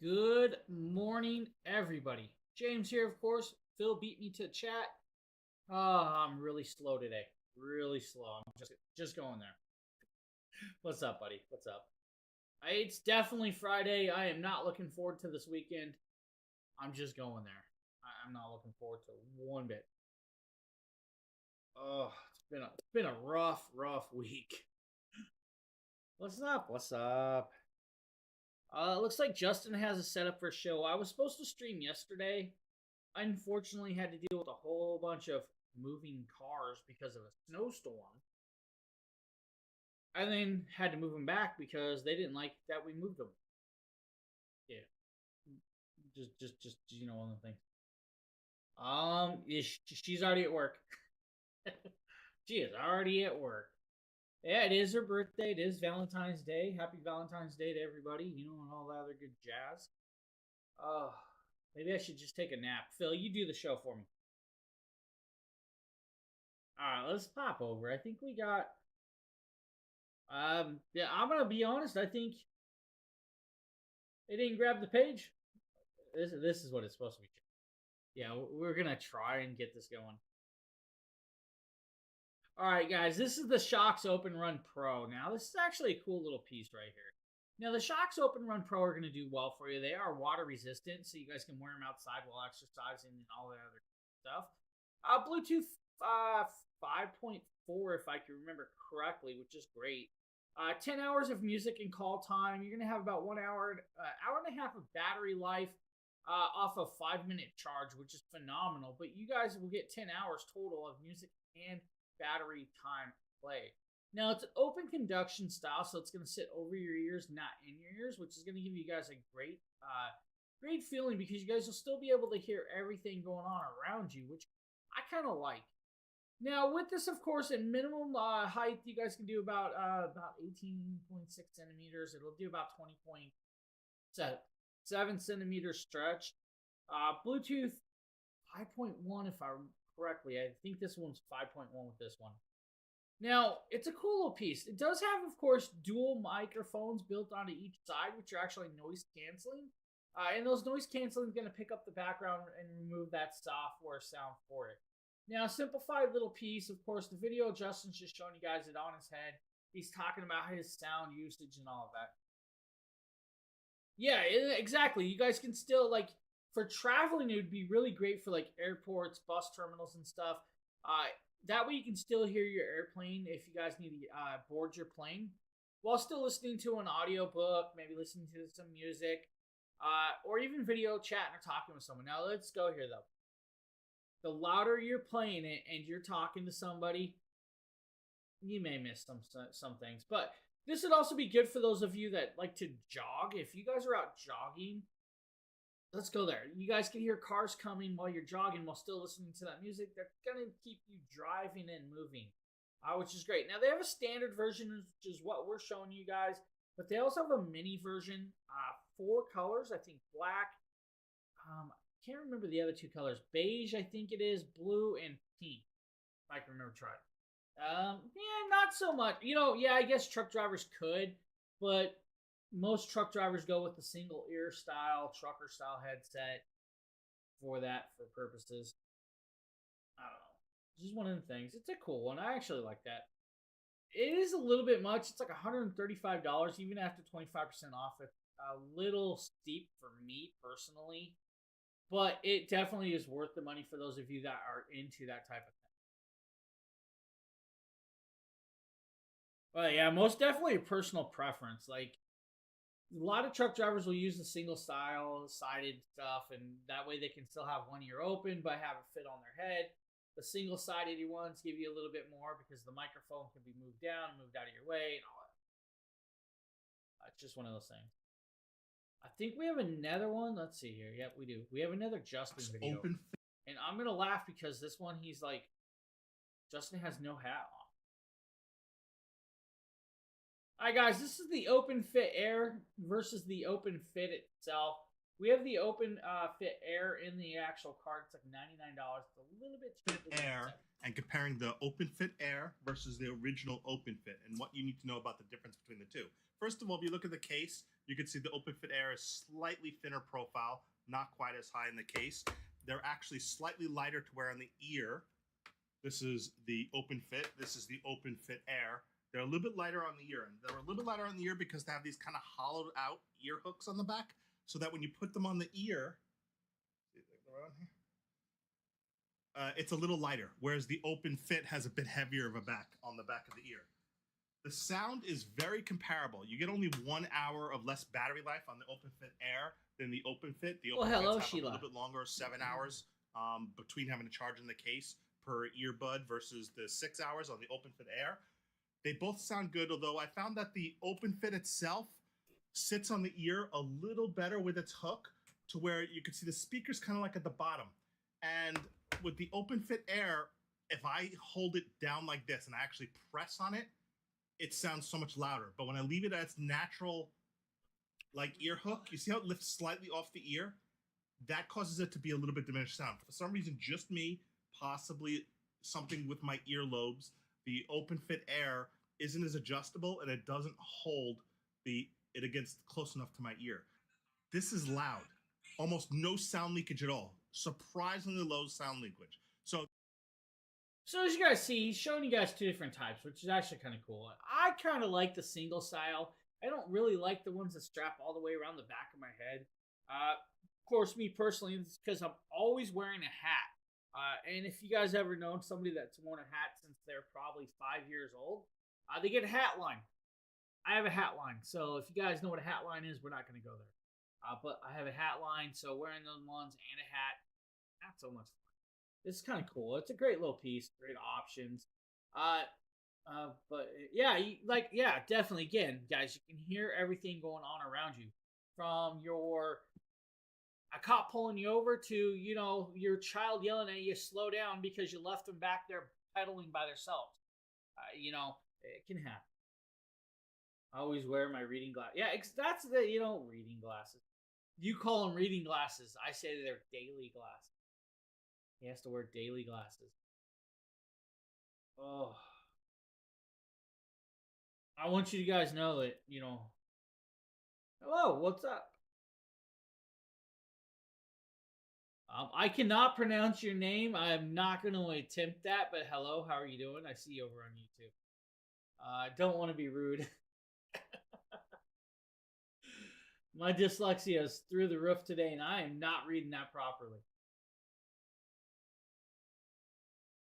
Good morning, everybody. James here, of course. Phil beat me to chat. I'm really slow today. Really slow. I'm just going there. What's up, buddy? What's up? It's definitely Friday. I am not looking forward to this weekend. I'm just going there. I'm not looking forward to one bit. Oh, it's been a rough week. What's up? What's up? Looks like Justin has a setup for a show. I was supposed to stream yesterday. I unfortunately had to deal with a whole bunch of moving cars because of a snowstorm. And then had to move them back because they didn't like that we moved them. Yeah, just one of the things. Yeah, she's already at work. She is already at work. Yeah, it is her birthday. It is Valentine's Day. Happy Valentine's Day to everybody. And all that other good jazz. Oh, maybe I should just take a nap. Phil, you do the show for me. All right, let's pop over. I think we got. Yeah, I'm gonna be honest. I think they didn't grab the page. This is what it's supposed to be. Yeah, we're gonna try and get this going. All right, guys, this is the Shocks Open Run Pro. Now, this is actually a cool little piece right here. Now, the Shocks Open Run Pro are going to do well for you. They are water resistant, so you guys can wear them outside while exercising and all that other stuff. Bluetooth 5.4, if I can remember correctly, which is great. 10 hours of music and call time. You're going to have about 1 hour, hour and a half of battery life off a 5-minute charge, which is phenomenal. But you guys will get 10 hours total of music and battery time play. Now, it's an open conduction style, so it's going to sit over your ears, not in your ears, which is going to give you guys a great feeling because you guys will still be able to hear everything going on around you, which I kind of like. Now, with this, of course, at minimum height, you guys can do about 18.6 centimeters. It'll do about 20.7 centimeters stretch. Bluetooth 5.1, if I correctly. I think this one's 5.1 with this one. Now, it's a cool little piece. It does have, of course, dual microphones built onto each side, which are actually noise canceling. And those noise canceling is going to pick up the background and remove that software sound for it. Now, simplified little piece. Of course, the video Justin's just showing you guys it on his head. He's talking about his sound usage and all of that. Yeah, exactly. You guys can still, like, for traveling, it would be really great for, like, airports, bus terminals, and stuff. That way you can still hear your airplane if you guys need to board your plane while still listening to an audiobook, maybe listening to some music, or even video chatting or talking with someone. Now, let's go here, though. The louder you're playing it and you're talking to somebody, you may miss some things. But this would also be good for those of you that like to jog. If you guys are out jogging, let's go there. You guys can hear cars coming while you're jogging while still listening to that music. They're going to keep you driving and moving, which is great. Now, they have a standard version, which is what we're showing you guys. But they also have a mini version, 4 colors. I think black. Can't remember the other 2 colors. Beige, I think it is. Blue and pink. If I can remember try it. Yeah, not so much. Yeah, I guess truck drivers could, but most truck drivers go with the single ear style, trucker style headset for purposes. I don't know. It's just one of the things. It's a cool one. I actually like that. It is a little bit much. It's like $135, even after 25% off. It's a little steep for me personally, but it definitely is worth the money for those of you that are into that type of thing. Well, yeah, most definitely a personal preference. Like, a lot of truck drivers will use the single style sided stuff, and that way they can still have one ear open but have it fit on their head. The single sided ones give you a little bit more because the microphone can be moved down, moved out of your way, and all that. It's just one of those things. I think we have another one. Let's see here. Yep, we do. We have another Justin video. And I'm going to laugh because this one, he's like, Justin has no hat on. All right, guys, this is the Open Fit Air versus the Open Fit itself. We have the open fit air in the actual card. It's like $99. It's a little bit cheaper than Air and comparing the open fit air versus the original open fit and what you need to know about the difference between the two. First of all, if you look at the case, you can see the open fit air is slightly thinner profile, not quite as high in the case. They're actually slightly lighter to wear on the ear. This is the open fit. This is the open fit air. They're a little bit lighter on the ear. And they're a little bit lighter on the ear because they have these kind of hollowed out ear hooks on the back, so that when you put them on the ear, it's a little lighter, whereas the open fit has a bit heavier of a back on the back of the ear. The sound is very comparable. You get only 1 hour of less battery life on the open fit air than the open fit. The open hello, fits have Sheila. a little bit longer, 7 hours between having to charge in the case per earbud versus the 6 hours on the open fit air. They both sound good, although I found that the open fit itself sits on the ear a little better with its hook, to where you can see the speakers kind of like at the bottom. And with the open fit air, if I hold it down like this and I actually press on it, it sounds so much louder. But when I leave it as natural, like ear hook, you see how it lifts slightly off the ear? That causes it to be a little bit diminished sound. For some reason, just me, possibly something with my earlobes, the open fit air isn't as adjustable and it doesn't hold it against close enough to my ear. This is loud. Almost no sound leakage at all. Surprisingly low sound leakage. So as you guys see, he's showing you guys two different types, which is actually kind of cool. I kind of like the single style. I don't really like the ones that strap all the way around the back of my head. Of course, me personally, it's because I'm always wearing a hat. And if you guys ever known somebody that's worn a hat since they're probably 5 years old, they get a hat line. I have a hat line, so if you guys know what a hat line is, we're not going to go there. But I have a hat line, so wearing those ones and a hat, not so much fun. This is kind of cool. It's a great little piece, great options. But yeah, definitely. Again, guys, you can hear everything going on around you, from a cop pulling you over to your child yelling at you, slow down because you left them back there pedaling by themselves. It can happen. I always wear my reading glass. Yeah, that's the reading glasses. You call them reading glasses. I say they're daily glasses. He has to wear daily glasses. Oh, I want you guys to know that Hello, what's up? I cannot pronounce your name. I'm not going to attempt that. But hello, how are you doing? I see you over on YouTube. I don't want to be rude. My dyslexia is through the roof today, and I am not reading that properly.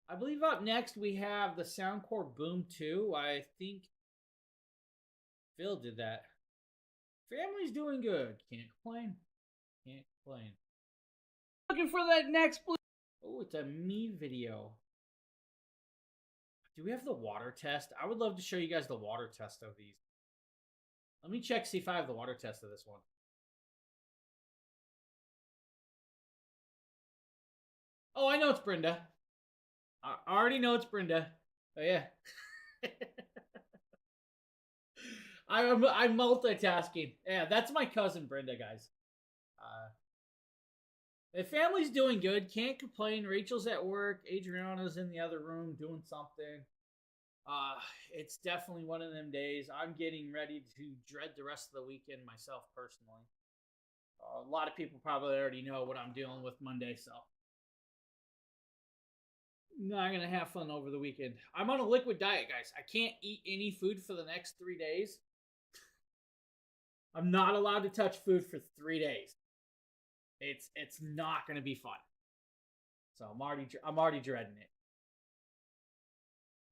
I believe up next we have the Soundcore Boom 2. I think Phil did that. Family's doing good. Can't complain. Can't complain. Looking for that next blue. Oh, it's a me video. Do we have the water test? I would love to show you guys the water test of these. Let me check, see if I have the water test of this one. Oh, I know it's Brenda. I already know it's Brenda. Oh, yeah. I'm multitasking. Yeah, that's my cousin Brenda, guys. The family's doing good. Can't complain. Rachel's at work. Adriana's in the other room doing something. It's definitely one of them days. I'm getting ready to dread the rest of the weekend myself personally. A lot of people probably already know what I'm dealing with Monday, so not gonna have fun over the weekend. I'm on a liquid diet, guys. I can't eat any food for the next 3 days. I'm not allowed to touch food for 3 days. It's not gonna be fun. So I'm already dreading it.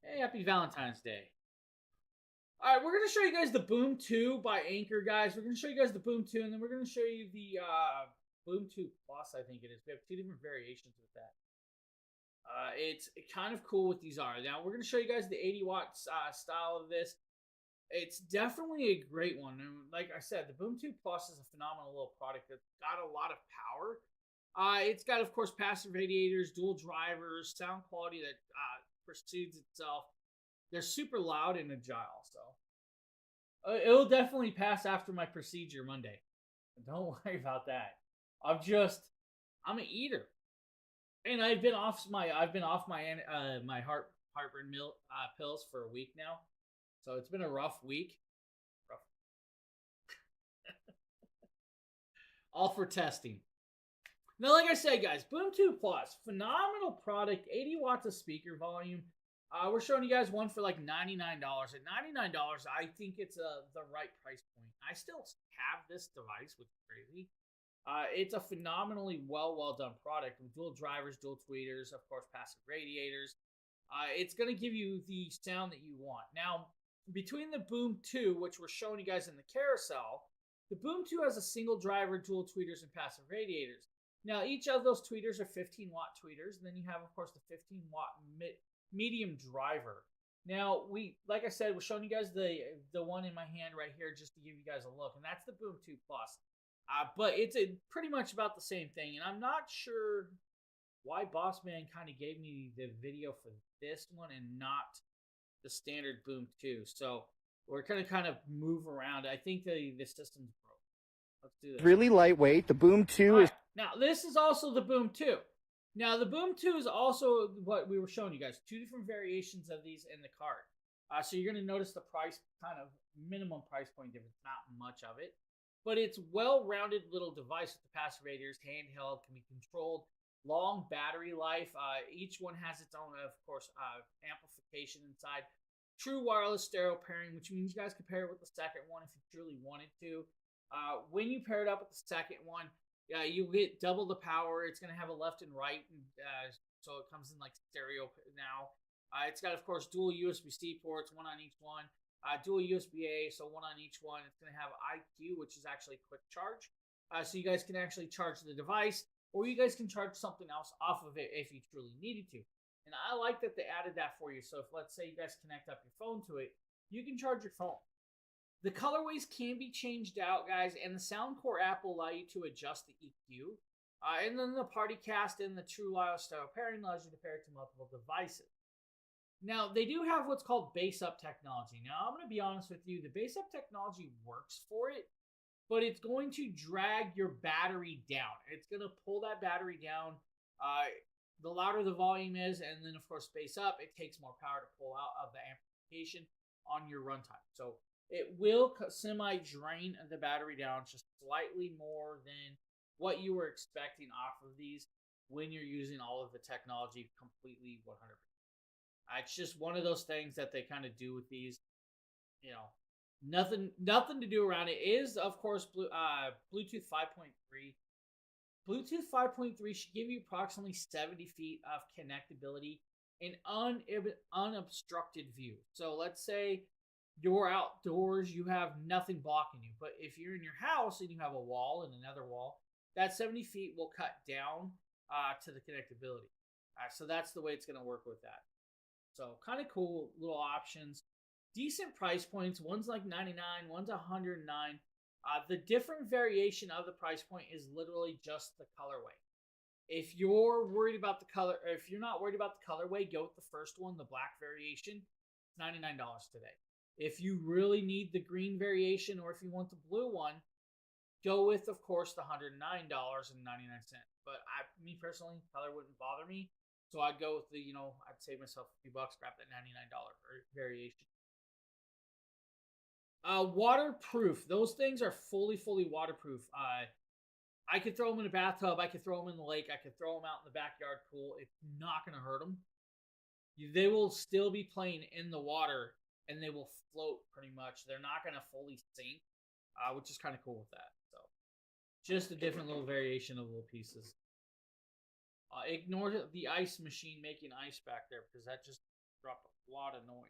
Hey, happy Valentine's Day. All right, we're going to show you guys the Boom 2 by Anchor, guys. We're going to show you guys the Boom 2, and then we're going to show you the Boom 2 Plus, I think it is. We have two different variations with that. It's kind of cool what these are. Now, we're going to show you guys the 80-watt style of this. It's definitely a great one. And like I said, the Boom 2 Plus is a phenomenal little product that's got a lot of power. It's got, of course, passive radiators, dual drivers, sound quality that pursues itself. They're super loud and agile, so it'll definitely pass after my procedure Monday. Don't worry about that. I'm an eater, and I've been off my my heartburn pills for a week now, so it's been a rough week. Rough, all for testing. Now, like I said, guys, Boom 2 Plus, phenomenal product, 80 watts of speaker volume. We're showing you guys one for like $99. At $99, I think it's the right price point. I still have this device, which is crazy. It's a phenomenally well done product with dual drivers, dual tweeters, of course, passive radiators. It's going to give you the sound that you want. Now, between the Boom 2, which we're showing you guys in the carousel, the Boom 2 has a single driver, dual tweeters, and passive radiators. Now, each of those tweeters are 15-watt tweeters, and then you have, of course, the 15-watt medium driver. Now, like I said, we're showing you guys the one in my hand right here just to give you guys a look, and that's the Boom 2 Plus. But it's pretty much about the same thing, and I'm not sure why Boss Man kind of gave me the video for this one and not the standard Boom 2. So we're going to kind of move around. I think the system's broke. Let's do this. Really lightweight. The Boom 2 is... Now, this is also the Boom 2. Now, the Boom 2 is also what we were showing you guys. Two different variations of these in the cart. So you're going to notice the price, kind of minimum price point difference, not much of it. But it's well-rounded little device with the passive radiators, handheld, can be controlled, long battery life. Each one has its own, of course, amplification inside. True wireless stereo pairing, which means you guys can pair it with the second one if you truly wanted to. When you pair it up with the second one, you get double the power. It's going to have a left and right, so it comes in like stereo now. It's got, of course, dual USB-C ports, one on each one. Dual USB-A, so one on each one. It's going to have IQ, which is actually quick charge. So you guys can actually charge the device, or you guys can charge something else off of it if you truly needed to. And I like that they added that for you. So if, let's say, you guys connect up your phone to it, you can charge your phone. The colorways can be changed out, guys, and the Soundcore app will allow you to adjust the EQ. And then the PartyCast and the True Wireless Stereo pairing allows you to pair it to multiple devices. Now, they do have what's called bass up technology. Now, I'm going to be honest with you. The bass up technology works for it, but it's going to drag your battery down. It's going to pull that battery down. The louder the volume is, and then, of course, bass up, it takes more power to pull out of the amplification on your runtime. So it will semi-drain the battery down just slightly more than what you were expecting off of these when you're using all of the technology completely 100%. It's just one of those things that they kind of do with these. You know, nothing to do around it. It is, of course, Bluetooth 5.3. Bluetooth 5.3 should give you approximately 70 feet of connectability and unobstructed view. So let's say you're outdoors, you have nothing blocking you. But if you're in your house and you have a wall and another wall, that 70 feet will cut down to the connectability. So that's the way it's going to work with that. So kind of cool little options. Decent price points. One's like $99, one's $109. The different variation of the price point is literally just the colorway. If you're worried about the color, or if you're not worried about the colorway, go with the first one, the black variation. It's $99 today. If you really need the green variation, or if you want the blue one, go with, of course, the $109.99. But me personally, color wouldn't bother me. So I'd go with the, I'd save myself a few bucks, grab that $99 variation. Waterproof. Those things are fully waterproof. I could throw them in a bathtub. I could throw them in the lake. I could throw them out in the backyard pool. It's not going to hurt them. They will still be playing in the water, and they will float pretty much. They're not going to fully sink, which is kind of cool with that. So just a different little variation of little pieces. Ignore the ice machine making ice back there because that just dropped a lot of noise.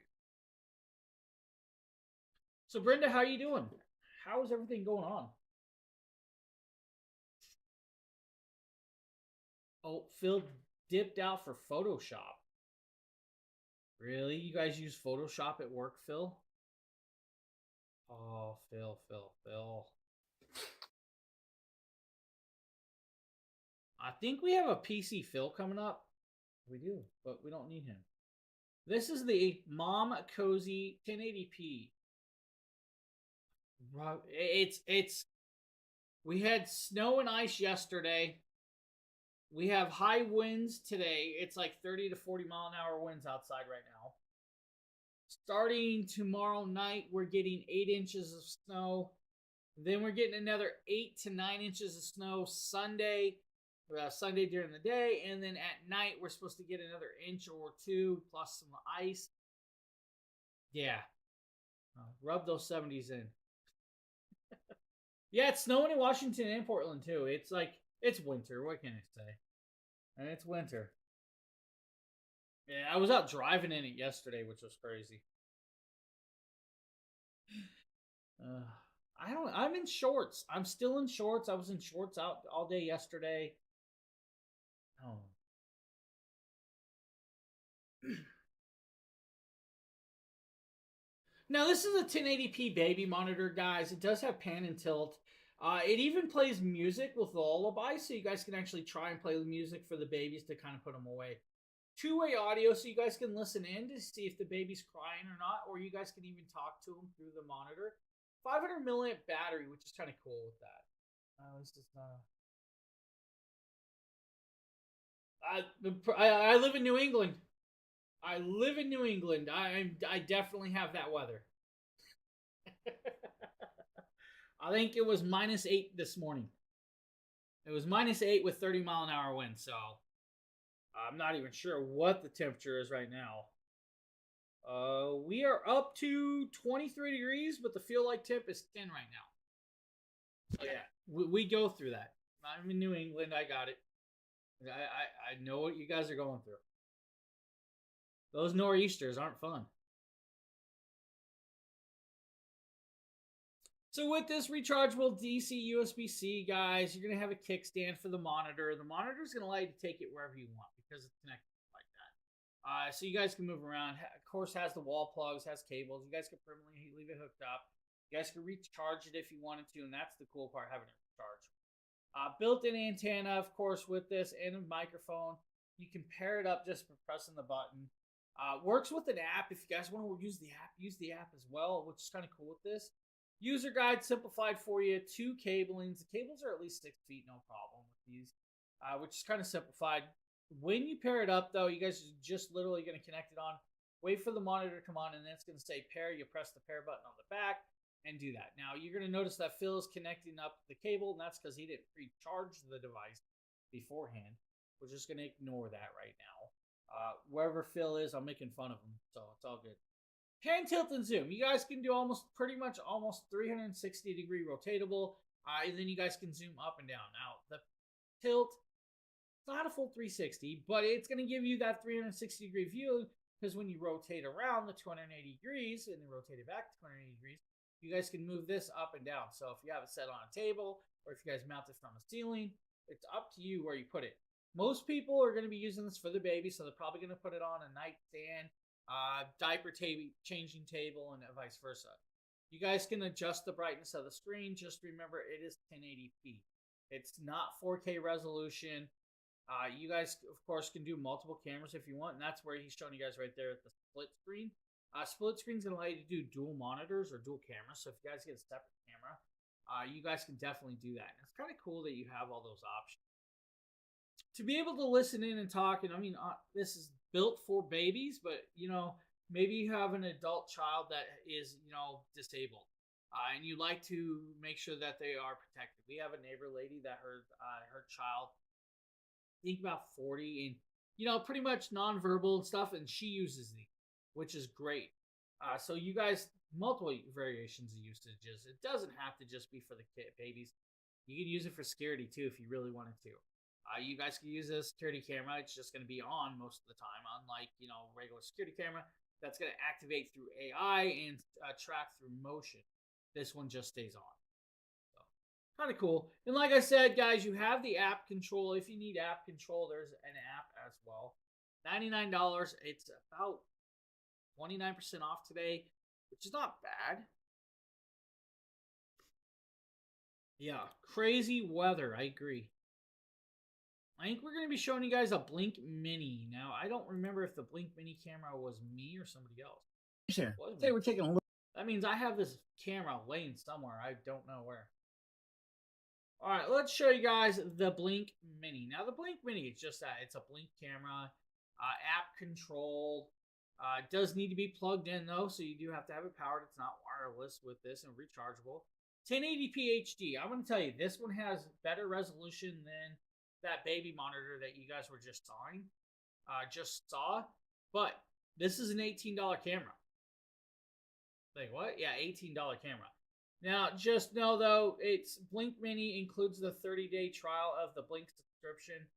So Brenda, how are you doing? How is everything going on? Oh, Phil dipped out for Photoshop. Really? You guys use Photoshop at work, Phil? Oh, Phil. I think we have a PC Phil coming up. We do, but we don't need him. This is the Mom Cozy 1080p. It's We had snow and ice yesterday. We have high winds today. It's like 30 to 40 mile an hour winds outside right now. Starting tomorrow night, we're getting 8 inches of snow. Then we're getting another 8 to 9 inches of snow Sunday during the day. And then at night, we're supposed to get another inch or two plus some ice. Yeah. Rub those 70s in. Yeah, it's snowing in Washington and Portland too. It's winter. What can I say? And it's winter. Yeah, I was out driving in it yesterday, which was crazy. I'm in shorts. I'm still in shorts. I was in shorts out all day yesterday. Oh. Now, this is a 1080p baby monitor, guys. It does have pan and tilt. It even plays music with lullaby, so you guys can actually try and play the music for the babies to kind of put them away. Two-way audio, so you guys can listen in to see if the baby's crying or not, or you guys can even talk to them through the monitor. 500 milliamp battery, which is kind of cool with that. I live in New England. I definitely have that weather. I think it was -8 this morning. It was -8 with 30 mile an hour wind, so I'm not even sure what the temperature is right now. We are up to 23 degrees, but the feel like temp is 10 right now. So yeah, we go through that. I'm in New England. I got it. I know what you guys are going through. Those nor'easters aren't fun. So with this rechargeable DC USB-C, guys, you're going to have a kickstand for the monitor. The monitor is going to allow you to take it wherever you want because it's connected like that. So you guys can move around. Of course, has the wall plugs, has cables. You guys can permanently leave it hooked up. You guys can recharge it if you wanted to, and that's the cool part, having it recharge. Built-in antenna, of course, with this, and a microphone. You can pair it up just for pressing the button. Works with an app. If you guys want to use the app as well, which is kind of cool with this. User guide simplified for you. 2 cablings. The cables are at least 6 feet, no problem with these, which is kind of simplified. When you pair it up, though, you guys are just literally going to connect it on. Wait for the monitor to come on, and then it's going to say pair. You press the pair button on the back and do that. Now, you're going to notice that Phil is connecting up the cable, and that's because he didn't pre-charge the device beforehand. We're just going to ignore that right now. Wherever Phil is, I'm making fun of him, so it's all good. Pan, tilt, and zoom. You guys can do almost 360 degree rotatable, and then you guys can zoom up and down. Now, the tilt, it's not a full 360, but it's going to give you that 360 degree view, because when you rotate around the 280 degrees and then rotate it back to 280 degrees, you guys can move this up and down. So if you have it set on a table, or if you guys mount it from a ceiling, it's up to you where you put it. Most people are going to be using this for the baby, so they're probably going to put it on a nightstand, diaper changing table, and vice versa. You guys can adjust the brightness of the screen. Just remember, it is 1080p. It's not 4K resolution. You guys, of course, can do multiple cameras if you want, and that's where he's showing you guys right there at the split screen. Split screen is going to allow you to do dual monitors or dual cameras, so if you guys get a separate camera, you guys can definitely do that. And it's kind of cool that you have all those options. To be able to listen in and talk, and I mean, this is built for babies, but, maybe you have an adult child that is, disabled, and you like to make sure that they are protected. We have a neighbor lady that her child, I think about 40, and, pretty much nonverbal and stuff, and she uses these, which is great. So you guys, multiple variations of usages. It doesn't have to just be for the babies. You can use it for security, too, if you really wanted to. You guys can use a security camera. It's just going to be on most of the time, unlike, regular security camera that's going to activate through AI and track through motion. This one just stays on. So, kind of cool. And like I said, guys, you have the app control. If you need app control, there's an app as well. $99. It's about 29% off today, which is not bad. Yeah, crazy weather. I agree. I think we're going to be showing you guys a Blink Mini. Now, I don't remember if the Blink Mini camera was me or somebody else. Sure. Today we're taking a look. That means I have this camera laying somewhere. I don't know where. All right, let's show you guys the Blink Mini. Now, the Blink Mini is just that. It's a Blink camera, app controlled. It does need to be plugged in, though, so you do have to have it powered. It's not wireless with this and rechargeable. 1080p HD. I'm going to tell you, this one has better resolution than that baby monitor that you guys were just saw. But this is an $18 camera. Like, what? Yeah, $18 camera. Now, just know, though, it's Blink Mini includes the 30-day trial of the Blink subscription.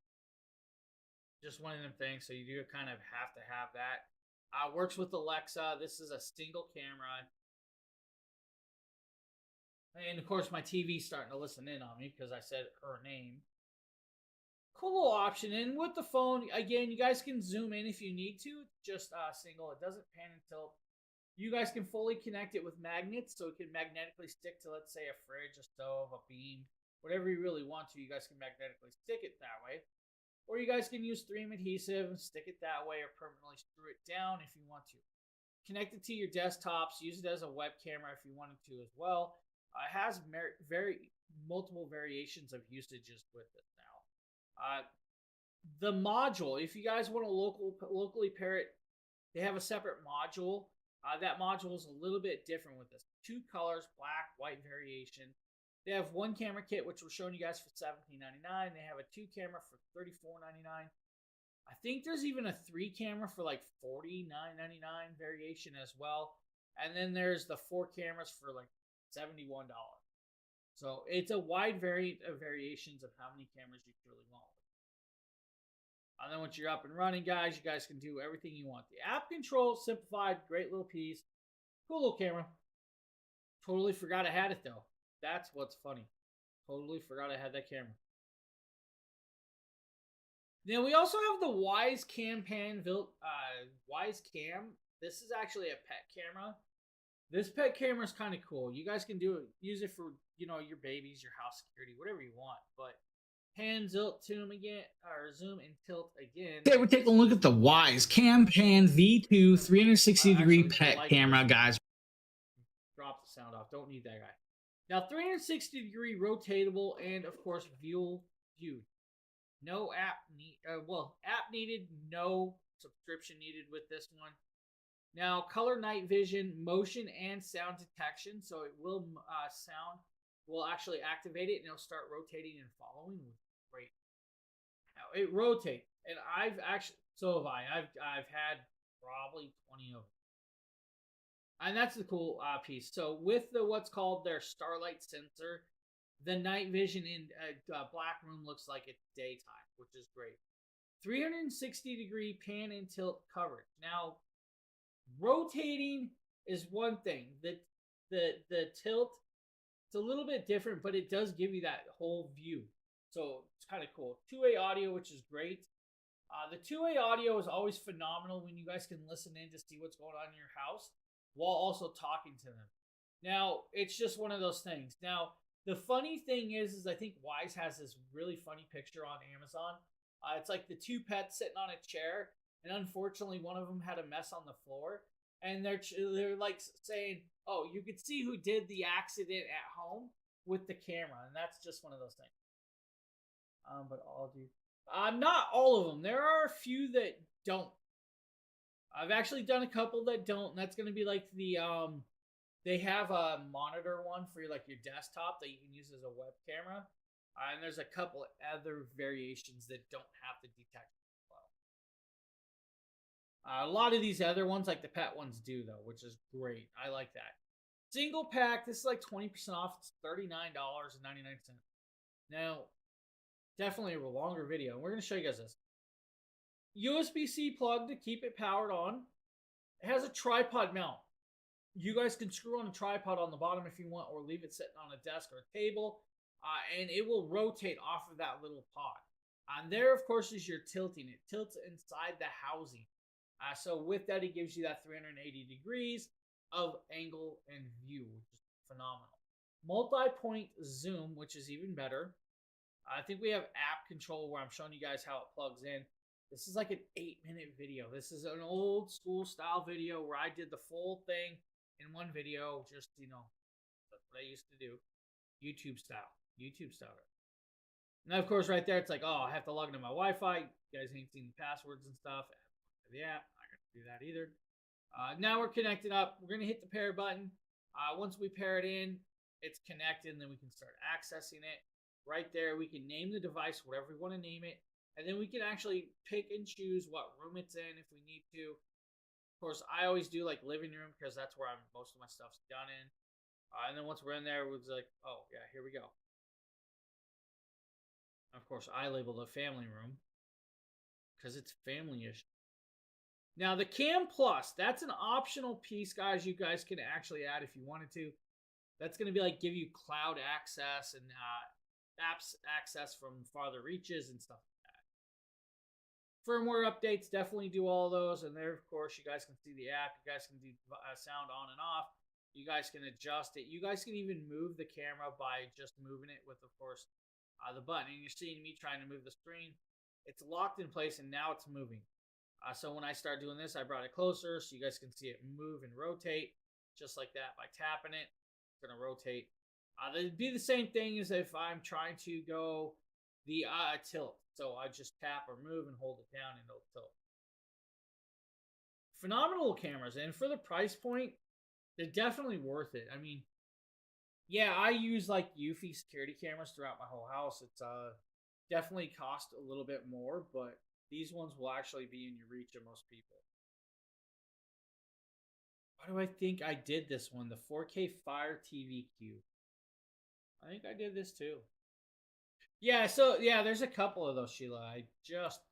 Just one of them things, so you do kind of have to have that. Works with Alexa. This is a single camera. And, of course, my TV's starting to listen in on me because I said her name. Cool little option. And with the phone, again, you guys can zoom in if you need to. It's just single. It doesn't pan and tilt. You guys can fully connect it with magnets, so it can magnetically stick to, let's say, a fridge, a stove, a beam, whatever you really want to. You guys can magnetically stick it that way. Or you guys can use 3M adhesive and stick it that way, or permanently screw it down if you want to. Connect it to your desktops. Use it as a web camera if you wanted to as well. It has multiple variations of usages with it now. The module, if you guys want to locally pair it, they have a separate module. That module is a little bit different with this. 2 colors, black, white variation. They have 1 camera kit, which we're showing you guys for $17.99. They have a 2 camera for $34.99. I think there's even a 3 camera for like $49.99 variation as well. And then there's the 4 cameras for like $71. So it's a wide variety of variations of how many cameras you truly want. And then once you're up and running, guys, you guys can do everything you want. The app control, simplified, great little piece. Cool little camera. Totally forgot I had it, though. That's what's funny. Totally forgot I had that camera. Then we also have the Wise Cam Wise Cam. This is actually a pet camera. This pet camera is kind of cool. You guys can use it for, your babies, your house security, whatever you want. But pan, tilt, zoom again, or zoom and tilt again. Today we're taking a look at the Wise Cam Pan V2 360-degree pet camera, guys. Drop the sound off. Don't need that guy. Now, 360-degree rotatable and, of course, view. No app app needed. No subscription needed with this one. Now, color night vision, motion, and sound detection. So it will sound will actually activate it and it'll start rotating and following. Great. Now it rotates, and I've had probably 20 of them. And that's the cool piece. So with what's called their starlight sensor, the night vision in a black room looks like it's daytime, which is great. 360-degree pan and tilt coverage. Now, rotating is one thing. The tilt, it's a little bit different, but it does give you that whole view. So it's kind of cool. 2-way audio, which is great. The 2-way audio is always phenomenal when you guys can listen in to see what's going on in your house while also talking to them. Now, it's just one of those things. Now, the funny thing is I think Wise has this really funny picture on Amazon. It's like the 2 pets sitting on a chair, and unfortunately, one of them had a mess on the floor. And they're like saying, "Oh, you could see who did the accident at home with the camera," and that's just one of those things. But all do. Not all of them. There are a few that don't. I've actually done a couple that don't. And that's going to be like the they have a monitor one for like your desktop that you can use as a web camera. And there's a couple other variations that don't have the detection as well. A lot of these other ones, like the pet ones, do though, which is great. I like that. Single pack. This is like 20% off. It's $39.99. Now, definitely a longer video. We're going to show you guys this. USB-C plug to keep it powered on. It has a tripod mount. You guys can screw on a tripod on the bottom if you want, or leave it sitting on a desk or a table, and it will rotate off of that little pod. And there, of course, is your tilting. It tilts inside the housing. So with that, it gives you that 380 degrees of angle and view, which is phenomenal. Multi-point zoom, which is even better. I think we have app control where I'm showing you guys how it plugs in. This is like an 8-minute video. This is an old school style video where I did the full thing in one video. Just, that's what I used to do. YouTube style. And of course, right there, it's like, oh, I have to log into my Wi-Fi. You guys ain't seen the passwords and stuff. Yeah, I'm not gonna do that either. Now we're connected up. We're gonna hit the pair button. Once we pair it in, it's connected, and then we can start accessing it. Right there, we can name the device whatever we want to name it, and then we can actually pick and choose what room it's in if we need to. Of course, I always do like living room because that's where most of my stuff's done in. And then once we're in there, we're like, oh yeah, here we go. Of course, I labeled a family room because it's family-ish. Now, the Cam Plus, that's an optional piece, guys. You guys can actually add if you wanted to. That's going to be like give you cloud access and apps access from farther reaches and stuff like that. Firmware updates, definitely do all those. And there, of course, you guys can see the app. You guys can do sound on and off. You guys can adjust it. You guys can even move the camera by just moving it with, of course, the button. And you're seeing me trying to move the screen. It's locked in place, and now it's moving. So when I start doing this, I brought it closer so you guys can see it move and rotate just like that by tapping it. It's going to rotate. It'd be the same thing as if I'm trying to go the tilt. So I just tap or move and hold it down and it'll tilt. Phenomenal cameras. And for the price point, they're definitely worth it. I mean, yeah, I use like Eufy security cameras throughout my whole house. It's definitely cost a little bit more, but these ones will actually be in your reach of most people. Why do I think I did this one? The 4K Fire TV Cube. I think I did this too. Yeah, so yeah, there's a couple of those, Sheila.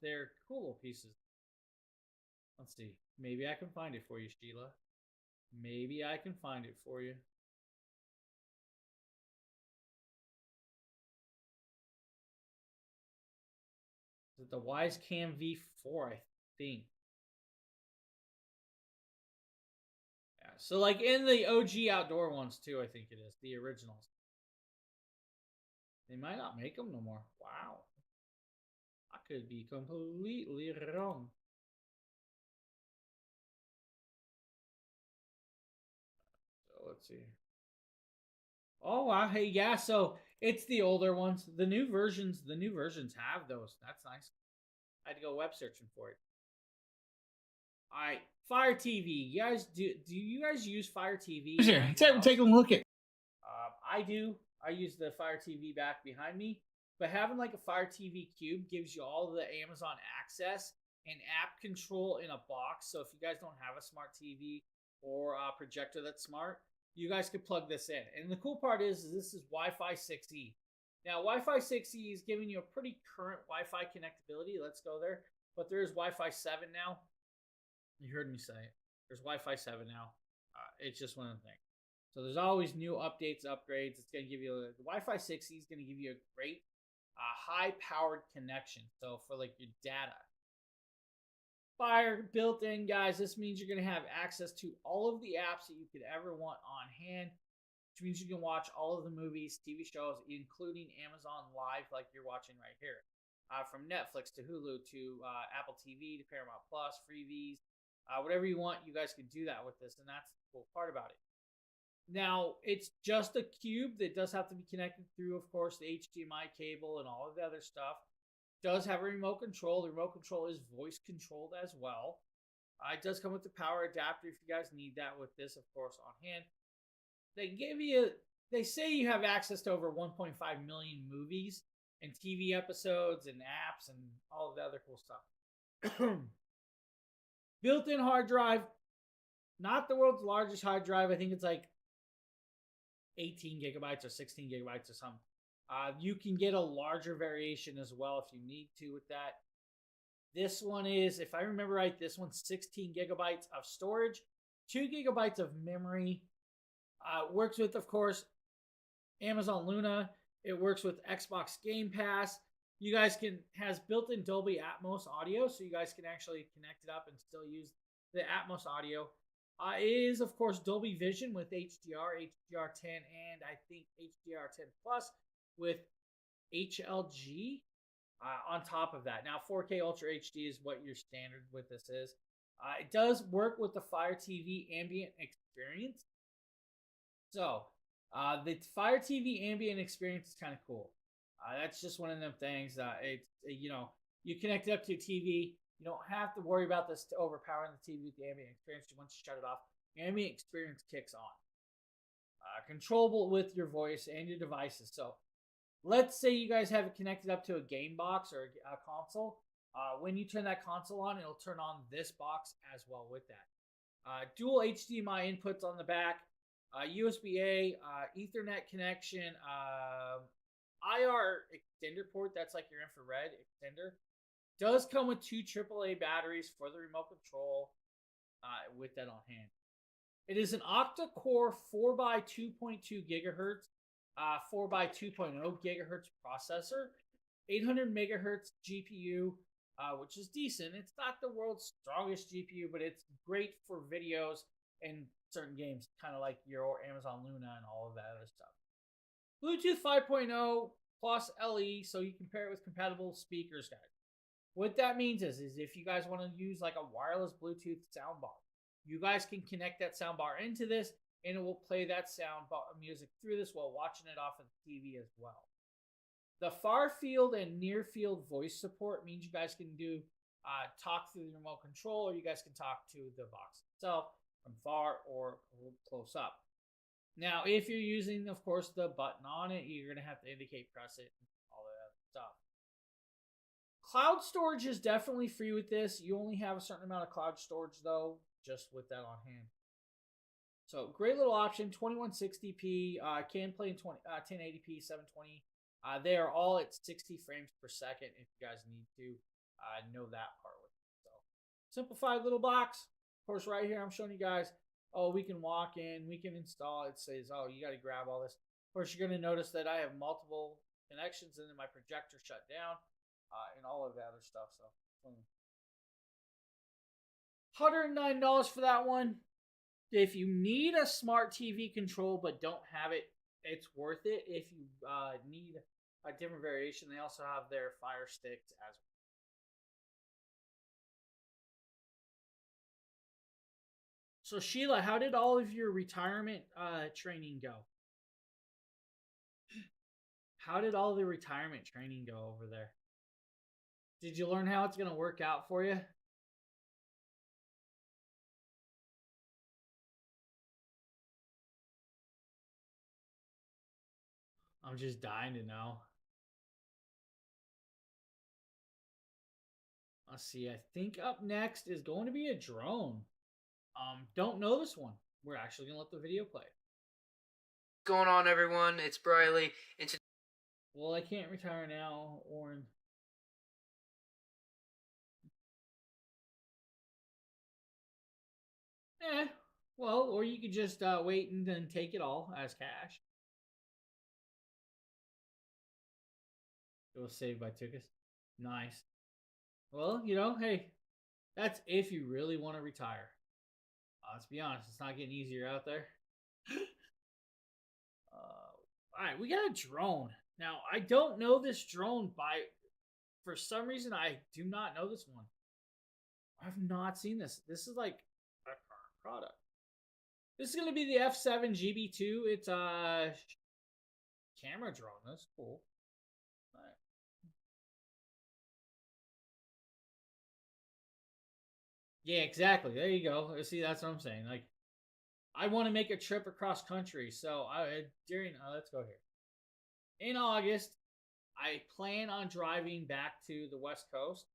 They're cool little pieces. Let's see. Maybe I can find it for you, Sheila. Maybe I can find it for you. Is it the Wise Cam V4, I think. Yeah, so like in the OG outdoor ones too, I think it is. The originals. They might not make them no more. Wow. I could be completely wrong. So let's see. Oh wow, hey, yeah, so it's the older ones. The new versions have those. That's nice. I had to go web searching for it. Alright, Fire TV. You guys do you guys use Fire TV? Here, take a look at. I do. I use the Fire TV back behind me, but having like a Fire TV Cube gives you all the Amazon access and app control in a box. So if you guys don't have a smart TV or a projector that's smart, you guys can plug this in. And the cool part is this is Wi-Fi 6E. Now, Wi-Fi 6E is giving you a pretty current Wi-Fi connectability. Let's go there. But there is Wi-Fi 7 now. You heard me say it. There's Wi-Fi 7 now. It's just one of the things. So there's always new updates, upgrades. It's going to give you the Wi-Fi 6E is going to give you a great high-powered connection. So for like your data. Fire built in, guys. This means you're going to have access to all of the apps that you could ever want on hand, which means you can watch all of the movies, TV shows, including Amazon Live like you're watching right here. From Netflix to Hulu to Apple TV to Paramount Plus, Freebies, whatever you want, you guys can do that with this, and that's the cool part about it. Now, it's just a cube that does have to be connected through, of course, the HDMI cable and all of the other stuff. It does have a remote control. The remote control is voice controlled as well. It does come with the power adapter if you guys need that with this, of course, on hand. They say you have access to over 1.5 million movies and TV episodes and apps and all of the other cool stuff. Built-in hard drive, not the world's largest hard drive. I think it's like 18 gigabytes or 16 gigabytes or something. You can get a larger variation as well if you need to with that. This one is, if I remember right, this one's 16 gigabytes of storage, 2 gigabytes of memory. Works with, of course, Amazon Luna. It works with Xbox Game Pass. You guys has built-in Dolby Atmos audio, so you guys can actually connect it up and still use the Atmos audio. It is, of course, Dolby Vision with HDR, HDR10, and I think HDR10 Plus with HLG on top of that. Now, 4K Ultra HD is what your standard with this is. It does work with the Fire TV Ambient Experience. So, the Fire TV Ambient Experience is kind of cool. That's just one of them things that you connect it up to a TV. You don't have to worry about this overpowering the TV with the ambient experience. Once you shut it off, the ambient experience kicks on. Controllable with your voice and your devices. So let's say you guys have it connected up to a game box or a console. When you turn that console on, it'll turn on this box as well with that. Dual HDMI inputs on the back, USB-A, Ethernet connection, IR extender port. That's like your infrared extender. Does come with 2 AAA batteries for the remote control with that on hand. It is an octa-core 4x2.2 gigahertz, 4x2.0 gigahertz processor, 800 megahertz GPU, which is decent. It's not the world's strongest GPU, but it's great for videos and certain games, kind of like your Amazon Luna and all of that other stuff. Bluetooth 5.0 plus LE, so you can pair it with compatible speakers, guys. What that means is if you guys want to use like a wireless Bluetooth soundbar, you guys can connect that soundbar into this, and it will play that music through this while watching it off of the TV as well. The far field and near field voice support means you guys can do talk through the remote control, or you guys can talk to the box itself from far or close up. Now, if you're using, of course, the button on it, you're going to have to indicate press it and all that stuff. Cloud storage is definitely free with this. You only have a certain amount of cloud storage, though, just with that on hand. So, great little option, 2160p, can play in 1080p, 720. They are all at 60 frames per second if you guys need to know that part with it. So, simplified little box. Of course, right here, I'm showing you guys, we can walk in, we can install. It says, you got to grab all this. Of course, you're going to notice that I have multiple connections, and then my projector shut down, and all of the other stuff. So, $109 for that one. If you need a smart TV control but don't have it, it's worth it. If you need a different variation, they also have their Fire Sticks as well. So Sheila, how did all of your retirement training go? How did all the retirement training go over there? Did you learn how it's going to work out for you? I'm just dying to know. Let's see. I think up next is going to be a drone. Don't know this one. We're actually going to let the video play. What's going on, everyone? It's Briley. Well, I can't retire now, Oren. Well, or you could just wait and then take it all as cash. It was saved by Tukas. Nice. Well, hey, that's if you really want to retire. Let's be honest, it's not getting easier out there. All right, we got a drone. Now, I don't know this drone for some reason, I do not know this one. I've not seen this. This is like a product. This is going to be the F7 GB2. It's a camera drone. That's cool. All right. Yeah, exactly. There you go. See, that's what I'm saying. Like, I want to make a trip across country, so let's go here. In August, I plan on driving back to the West Coast.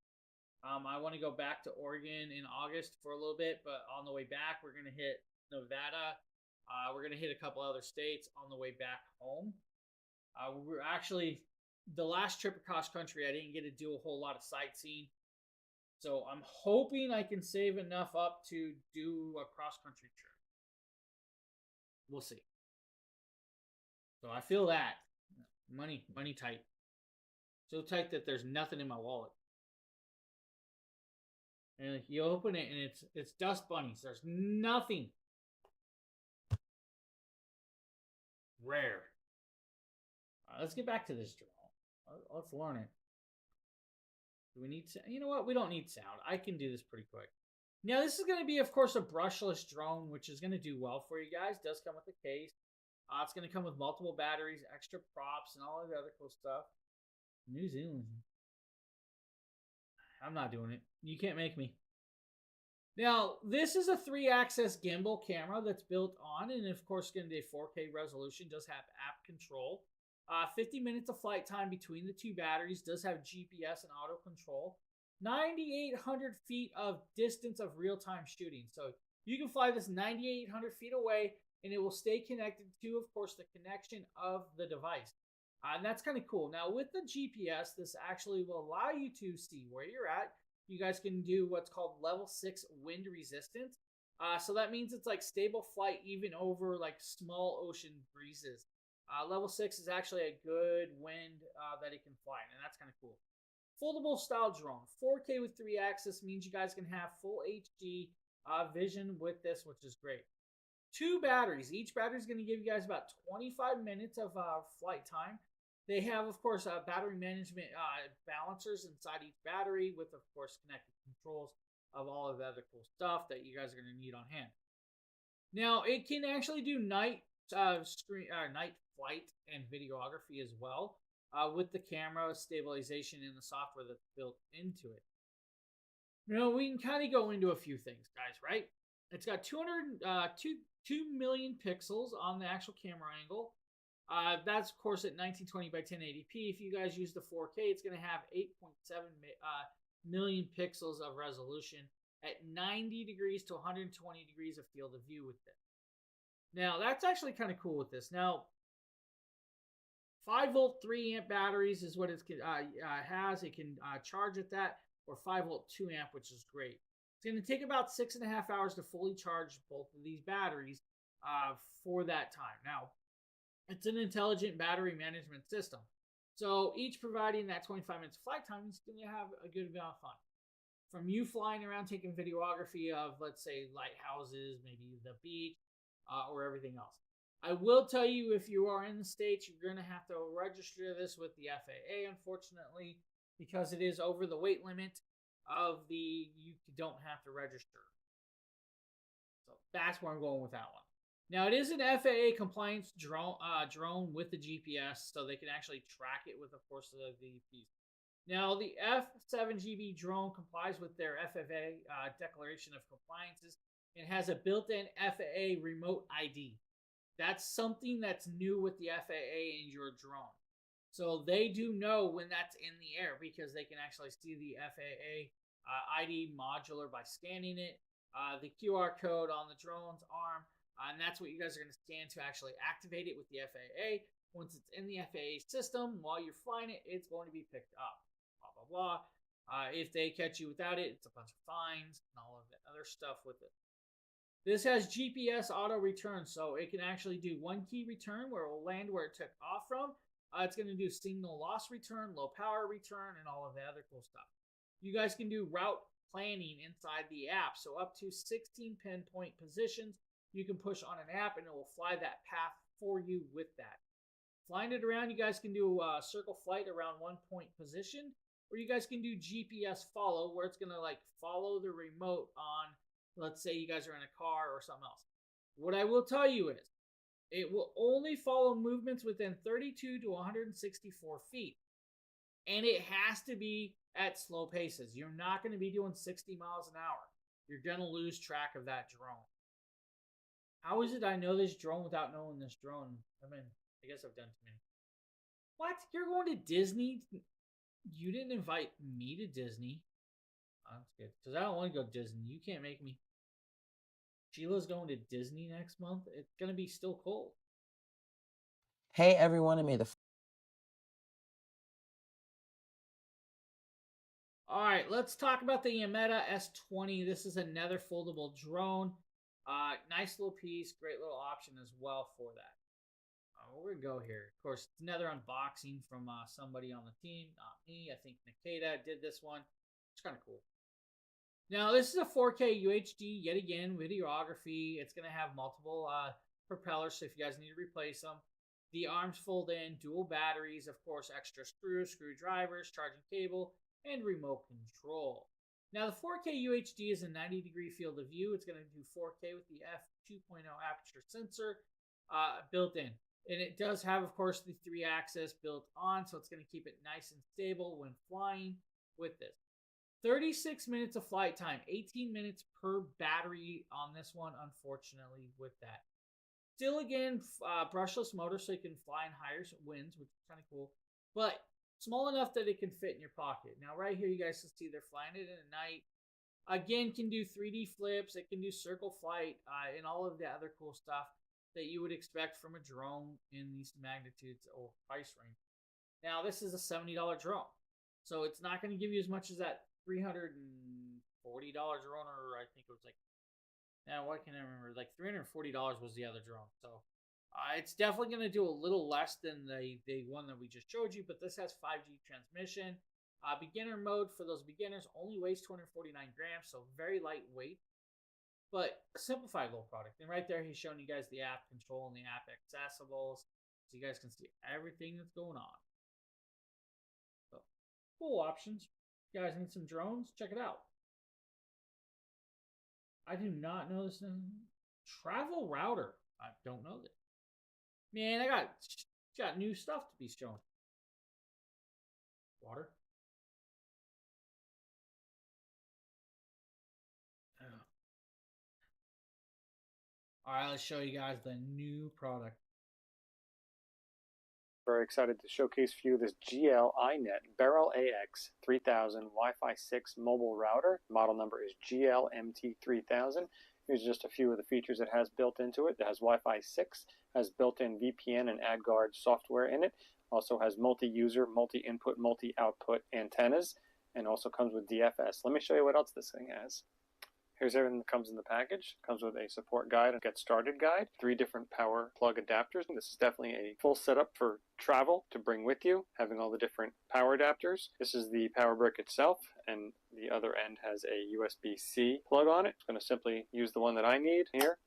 I want to go back to Oregon in August for a little bit, but on the way back, we're going to hit Nevada. We're going to hit a couple other states on the way back home. We're actually, the last trip across country, I didn't get to do a whole lot of sightseeing. So I'm hoping I can save enough up to do a cross-country trip. We'll see. So I feel that. Money tight. So tight that there's nothing in my wallet. And you open it and it's dust bunnies. There's nothing. Rare. All right, let's get back to this drone. Let's learn it. Do we need you know what? We don't need sound. I can do this pretty quick. Now, this is going to be, of course, a brushless drone, which is going to do well for you guys. It does come with a case. It's going to come with multiple batteries, extra props, and all of the other cool stuff. New Zealand. I'm not doing it. You can't make me. Now, this is a 3-axis gimbal camera that's built on, and of course, going to be a 4K resolution. Does have app control. 50 minutes of flight time between the two batteries. Does have GPS and auto control. 9,800 feet of distance of real-time shooting. So you can fly this 9,800 feet away, and it will stay connected to, of course, the connection of the device. And that's kind of cool. Now, with the GPS, this actually will allow you to see where you're at. You guys can do what's called level 6 wind resistance. So that means it's like stable flight even over like small ocean breezes. Level 6 is actually a good wind that it can fly in, and that's kind of cool. Foldable style drone. 4K with 3-axis means you guys can have full HD vision with this, which is great. 2 batteries. Each battery is going to give you guys about 25 minutes of flight time. They have, of course, battery management balancers inside each battery with, of course, connected controls of all of the other cool stuff that you guys are going to need on hand. Now, it can actually do night flight and videography as well with the camera stabilization and the software that's built into it. Now, we can kind of go into a few things, guys, right? It's got 2 million pixels on the actual camera angle. That's, of course, at 1920 by 1080p. If you guys use the 4K, it's going to have 8.7 million pixels of resolution at 90 degrees to 120 degrees of field of view with this. Now, that's actually kind of cool with this. Now, 5-volt 3-amp batteries is what it has. It can charge at that, or 5-volt 2-amp, which is great. It's going to take about 6.5 hours to fully charge both of these batteries for that time. Now, it's an intelligent battery management system. So each providing that 25 minutes flight time is going to have a good amount of fun. From you flying around taking videography of, let's say, lighthouses, maybe the beach, or everything else. I will tell you, if you are in the States, you're going to have to register this with the FAA, unfortunately, because it is over the weight limit of you don't have to register. So that's where I'm going with that one. Now, it is an FAA compliance drone with the GPS, so they can actually track it with, of course, the piece. Now, the F7GB drone complies with their FAA declaration of compliances and has a built-in FAA remote ID. That's something that's new with the FAA in your drone. So they do know when that's in the air because they can actually see the FAA ID modular by scanning it, the QR code on the drone's arm, and that's what you guys are going to scan to actually activate it with the FAA. Once it's in the FAA system, while you're flying it, it's going to be picked up. Blah, blah, blah. If they catch you without it, it's a bunch of fines and all of that other stuff with it. This has GPS auto return, so it can actually do one key return where it will land where it took off from. It's going to do signal loss return, low power return, and all of the other cool stuff. You guys can do route planning inside the app, so up to 16 pinpoint positions you can push on an app, and it will fly that path for you with that. Flying it around, you guys can do a circle flight around one point position, or you guys can do GPS follow, where it's going to like follow the remote on, let's say you guys are in a car or something else. What I will tell you is, it will only follow movements within 32 to 164 feet. And it has to be at slow paces. You're not going to be doing 60 miles an hour. You're going to lose track of that drone. How is it I know this drone without knowing this drone? I mean, I guess I've done too many. What? You're going to Disney? You didn't invite me to Disney. Oh, that's good. Because I don't want to go to Disney. You can't make me. Sheila's going to Disney next month. It's going to be still cold. Hey everyone, I made the All right, let's talk about the Yameta S20. This is another foldable drone. Nice little piece, great little option as well for that. We're going to go here. Of course, it's another unboxing from somebody on the team, not me. I think Nikita did this one. It's kind of cool. Now, this is a 4K UHD, yet again, videography. It's going to have multiple propellers, so if you guys need to replace them. The arms fold in, dual batteries, of course, extra screws, screwdrivers, charging cable, and remote control. Now, the 4K UHD is a 90-degree field of view. It's going to do 4K with the f2.0 aperture sensor built in. And it does have, of course, the 3-axis built on, so it's going to keep it nice and stable when flying with this. 36 minutes of flight time, 18 minutes per battery on this one, unfortunately, with that. Still, again, brushless motor, so you can fly in higher winds, which is kind of cool. But small enough that it can fit in your pocket. Now, right here, you guys can see they're flying it in at night. Again, can do 3D flips. It can do circle flight and all of the other cool stuff that you would expect from a drone in these magnitudes or price range. Now, this is a $70 drone, so it's not going to give you as much as that $340 drone, or I think it was like, now what can I remember? Like $340 was the other drone. So it's definitely going to do a little less than the one that we just showed you, but this has 5G transmission. Beginner mode for those beginners only weighs 249 grams, so very lightweight, but a simplified little product. And right there, he's showing you guys the app control and the app accessibles, so you guys can see everything that's going on. So, cool options. You guys need some drones? Check it out. I do not know this name. Travel router. I don't know this. Man, I got new stuff to be shown. Water. All right, let's show you guys the new product. Very excited to showcase for you this GL iNet Beryl AX 3000 Wi-Fi 6 mobile router. Model number is GLMT3000. Here's just a few of the features it has built into it. It has Wi-Fi 6, has built-in VPN and AdGuard software in it. Also has multi-user, multi-input, multi-output antennas, and also comes with DFS. Let me show you what else this thing has. Here's everything that comes in the package. Comes with a support guide and get started guide, 3 different power plug adapters. This is definitely a full setup for travel to bring with you, having all the different power adapters. This is the power brick itself, and the other end has a USB-C plug on it. I'm going to simply use the one that I need here.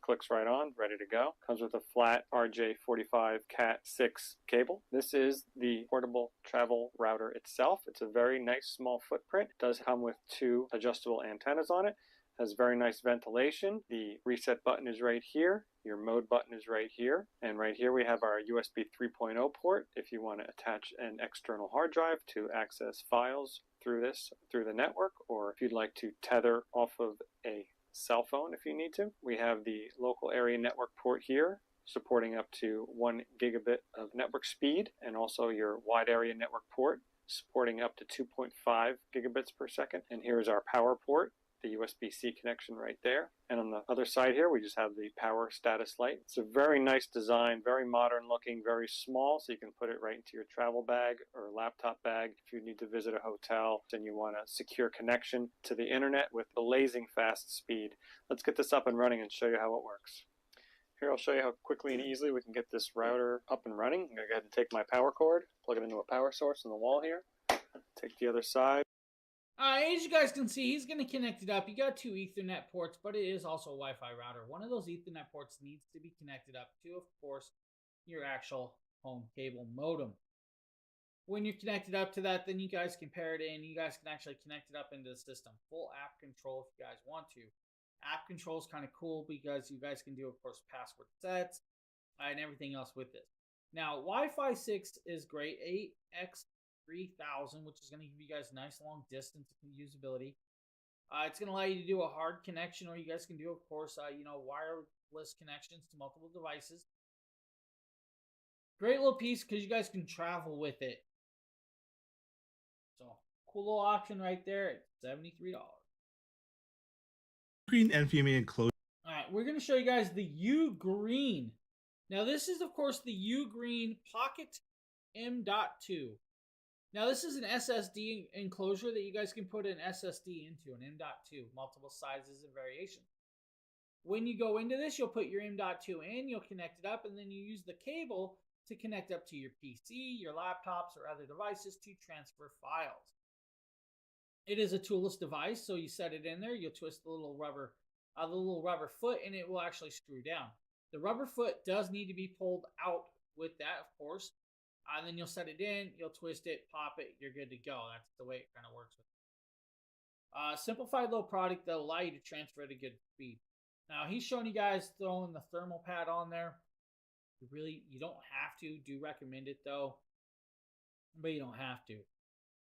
Clicks right on, ready to go. Comes with a flat RJ45 Cat6 cable. This is the portable travel router itself. It's a very nice small footprint. It does come with 2 adjustable antennas on it. Has very nice ventilation. The reset button is right here. Your mode button is right here. And right here we have our USB 3.0 port if you want to attach an external hard drive to access files through the network, or if you'd like to tether off of a cell phone if you need to. We have the local area network port here, supporting up to 1 gigabit of network speed, and also your wide area network port, supporting up to 2.5 gigabits per second. And here is our power port, the USB-C connection right there. And on the other side here, we just have the power status light. It's a very nice design, very modern looking, very small, so you can put it right into your travel bag or laptop bag if you need to visit a hotel and you want a secure connection to the internet with blazing fast speed. Let's get this up and running and show you how it works. Here, I'll show you how quickly and easily we can get this router up and running. I'm going to go ahead and take my power cord, plug it into a power source on the wall here, take the other side. As you guys can see, he's going to connect it up. You got 2 Ethernet ports, but it is also a Wi-Fi router. One of those Ethernet ports needs to be connected up to, of course, your actual home cable modem. When you're connected up to that, then you guys can pair it in. You guys can actually connect it up into the system. Full app control if you guys want to. App control is kind of cool because you guys can do, of course, password sets and everything else with it. Now, Wi-Fi 6 is great. 8x3000, which is going to give you guys nice long distance usability. It's going to allow you to do a hard connection, or you guys can do, of course, wireless connections to multiple devices. Great little piece because you guys can travel with it. So, cool little option right there at $73. Green NVMe enclosure. All right, we're going to show you guys the U Green. Now, this is, of course, the U Green Pocket M.2. Now, this is an SSD enclosure that you guys can put an SSD into, an M.2, multiple sizes and variations. When you go into this, you'll put your M.2 in, you'll connect it up, and then you use the cable to connect up to your PC, your laptops, or other devices to transfer files. It is a toolless device, so you set it in there, you'll twist the little rubber foot, and it will actually screw down. The rubber foot does need to be pulled out with that, of course. And then you'll set it in, you'll twist it, pop it, you're good to go. That's the way it kind of works with it. Simplified little product that'll allow you to transfer at a good speed. Now, he's showing you guys throwing the thermal pad on there. You don't have to. Do recommend it though, but you don't have to.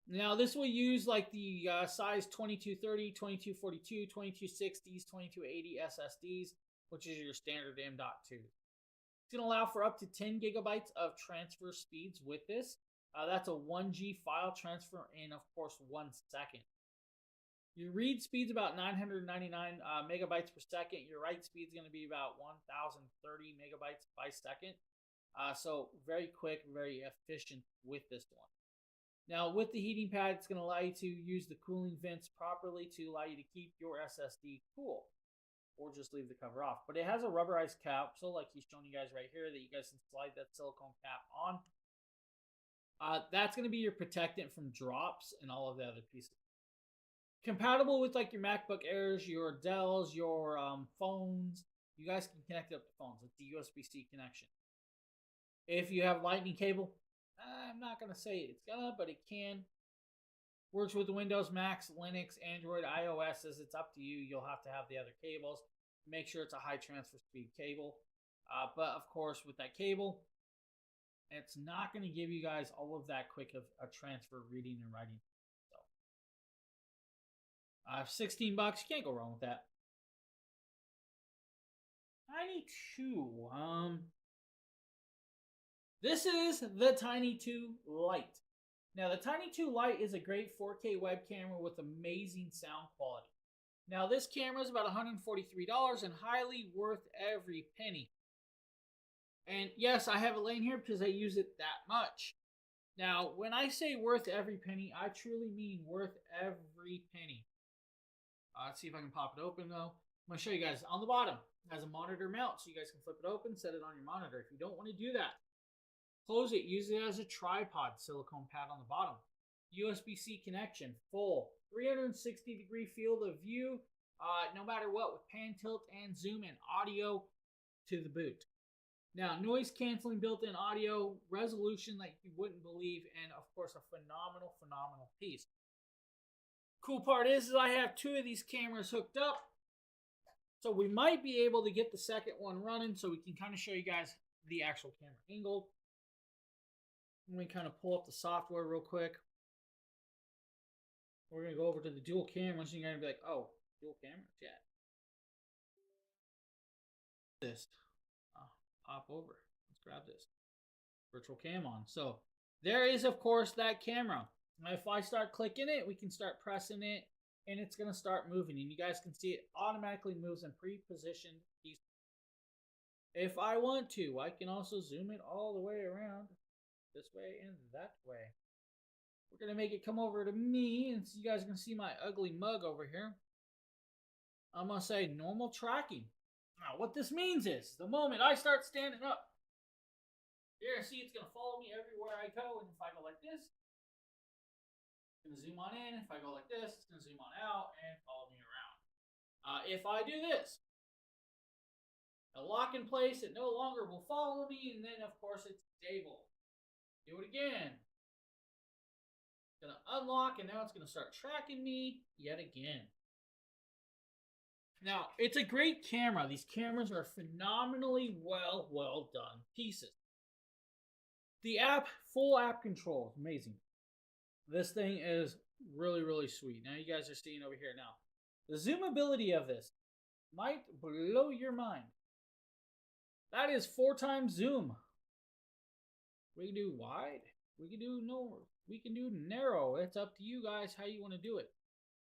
Now this will use like the size 2230, 2242, 2260s, 2280 SSDs, which is your standard M.2. It's going to allow for up to 10 gigabytes of transfer speeds with this. That's a 1G file transfer in, of course, 1 second. Your read speed's about 999 megabytes per second. Your write speed's going to be about 1030 megabytes by second. So very quick, very efficient with this one. Now, with the heating pad, it's going to allow you to use the cooling vents properly to allow you to keep your SSD cool, or just leave the cover off. But it has a rubberized capsule, like he's showing you guys right here, that you guys can slide that silicone cap on. That's going to be your protectant from drops and all of the other pieces. Compatible with like your MacBook Airs, your Dells, your phones. You guys can connect it up to phones. It's the USB-C connection. If you have lightning cable, I'm not going to say it's gonna, but it can. Works with Windows, Macs, Linux, Android, iOS. It's up to you. You'll have to have the other cables. Make sure it's a high transfer speed cable. But of course, with that cable, it's not going to give you guys all of that quick of a transfer reading and writing. So, $16. You can't go wrong with that. Tiny 2. This is the Tiny 2 Lite. Now, the Tiny 2 Lite is a great 4K web camera with amazing sound quality. Now, this camera is about $143 and highly worth every penny. And yes, I have it laying here because I use it that much. Now, when I say worth every penny, I truly mean worth every penny. Let's see if I can pop it open, though. I'm going to show you guys. On the bottom, it has a monitor mount, so you guys can flip it open, set it on your monitor. If you don't want to do that, close it, use it as a tripod, silicone pad on the bottom. USB-C connection, full 360-degree field of view, no matter what, with pan, tilt, and zoom, and audio to the boot. Now, noise canceling built-in audio, resolution like you wouldn't believe, and of course a phenomenal, phenomenal piece. Cool part is I have 2 of these cameras hooked up, so we might be able to get the second one running so we can kind of show you guys the actual camera angle. Let me kind of pull up the software real quick. We're going to go over to the dual cameras and you're going to be like, oh, dual cameras, yeah. This. Pop over. Let's grab this. Virtual cam on. So there is, of course, that camera. Now, if I start clicking it, we can start pressing it and it's going to start moving. And you guys can see it automatically moves in pre-positioned pieces. If I want to, I can also zoom it all the way around. This way and that way. We're going to make it come over to me, and so you guys are going to see my ugly mug over here. I'm going to say normal tracking. Now, what this means is, the moment I start standing up, you're going to see it's going to follow me everywhere I go, and if I go like this, it's going to zoom on in. If I go like this, it's going to zoom on out and follow me around. If I do this, a lock in place, it no longer will follow me, and then, of course, it's stable. Do it again. It's going to unlock, and now it's going to start tracking me yet again. Now, it's a great camera. These cameras are phenomenally well done pieces. The app, full app control, amazing. This thing is really sweet. Now you guys are seeing over here now. The zoomability of this might blow your mind. That is 4 times zoom. We can do wide. We can do north. We can do narrow. It's up to you guys how you want to do it.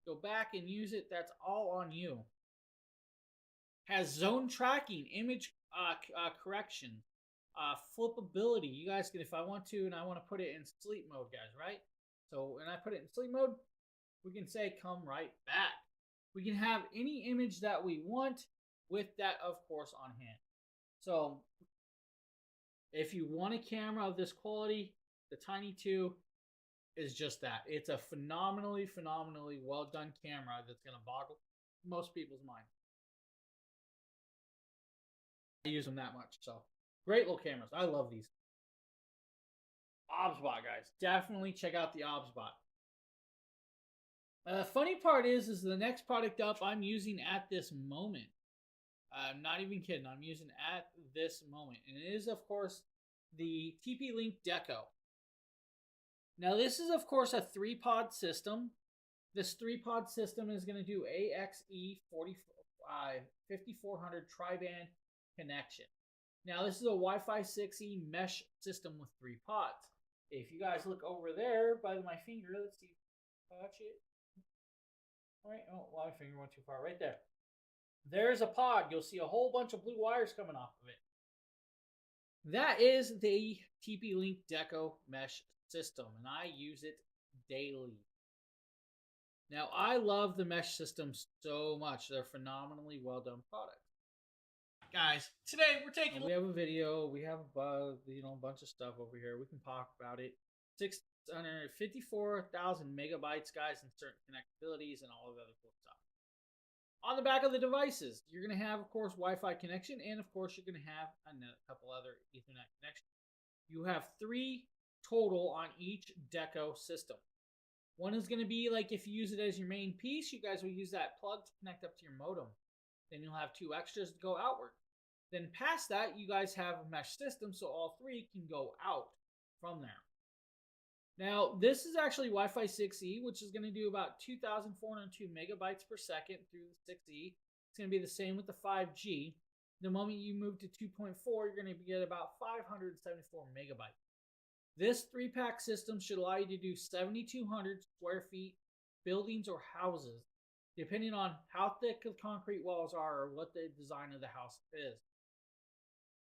Go back and use it. That's all on you. Has zone tracking, image correction, flippability. You guys can, if I want to, and I want to put it in sleep mode, guys, right? So when I put it in sleep mode, we can say come right back. We can have any image that we want with that, of course, on hand. So if you want a camera of this quality, the Tiny 2 is just that. It's a phenomenally well done camera that's going to boggle most people's mind. I use them that much. So great little cameras. I love these. OBSBot, guys. Definitely check out the OBSBot. The funny part is the next product up I'm using at this moment. I'm not even kidding. I'm using at this moment. And it is, of course, the TP-Link Deco. Now, this is, of course, a 3-pod system. This 3-pod system is going to do AXE 5400 tri-band connection. Now, this is a Wi-Fi 6E mesh system with 3 pods. If you guys look over there by my finger, let's see. Touch it. All right. Oh, my finger went too far. Right there. There's a pod. You'll see a whole bunch of blue wires coming off of it. That is the TP-Link Deco mesh system, and I use it daily. Now, I love the mesh systems so much. They're phenomenally well done products. Guys, today we're taking. And we have a video. We have a bunch of stuff over here. We can talk about it. 654,000 megabytes, guys, and certain connectabilities and all of the other cool stuff. On the back of the devices, you're going to have, of course, Wi-Fi connection, and of course, you're going to have a couple other Ethernet connections. You have 3 total on each Deco system. One is going to be like if you use it as your main piece, you guys will use that plug to connect up to your modem. Then you'll have 2 extras to go outward. Then past that, you guys have a mesh system, so all 3 can go out from there. Now, this is actually Wi-Fi 6E, which is going to do about 2,402 megabytes per second through the 6E. It's going to be the same with the 5G. The moment you move to 2.4, you're going to get about 574 megabytes. This 3-pack system should allow you to do 7,200 square feet buildings or houses, depending on how thick the concrete walls are or what the design of the house is.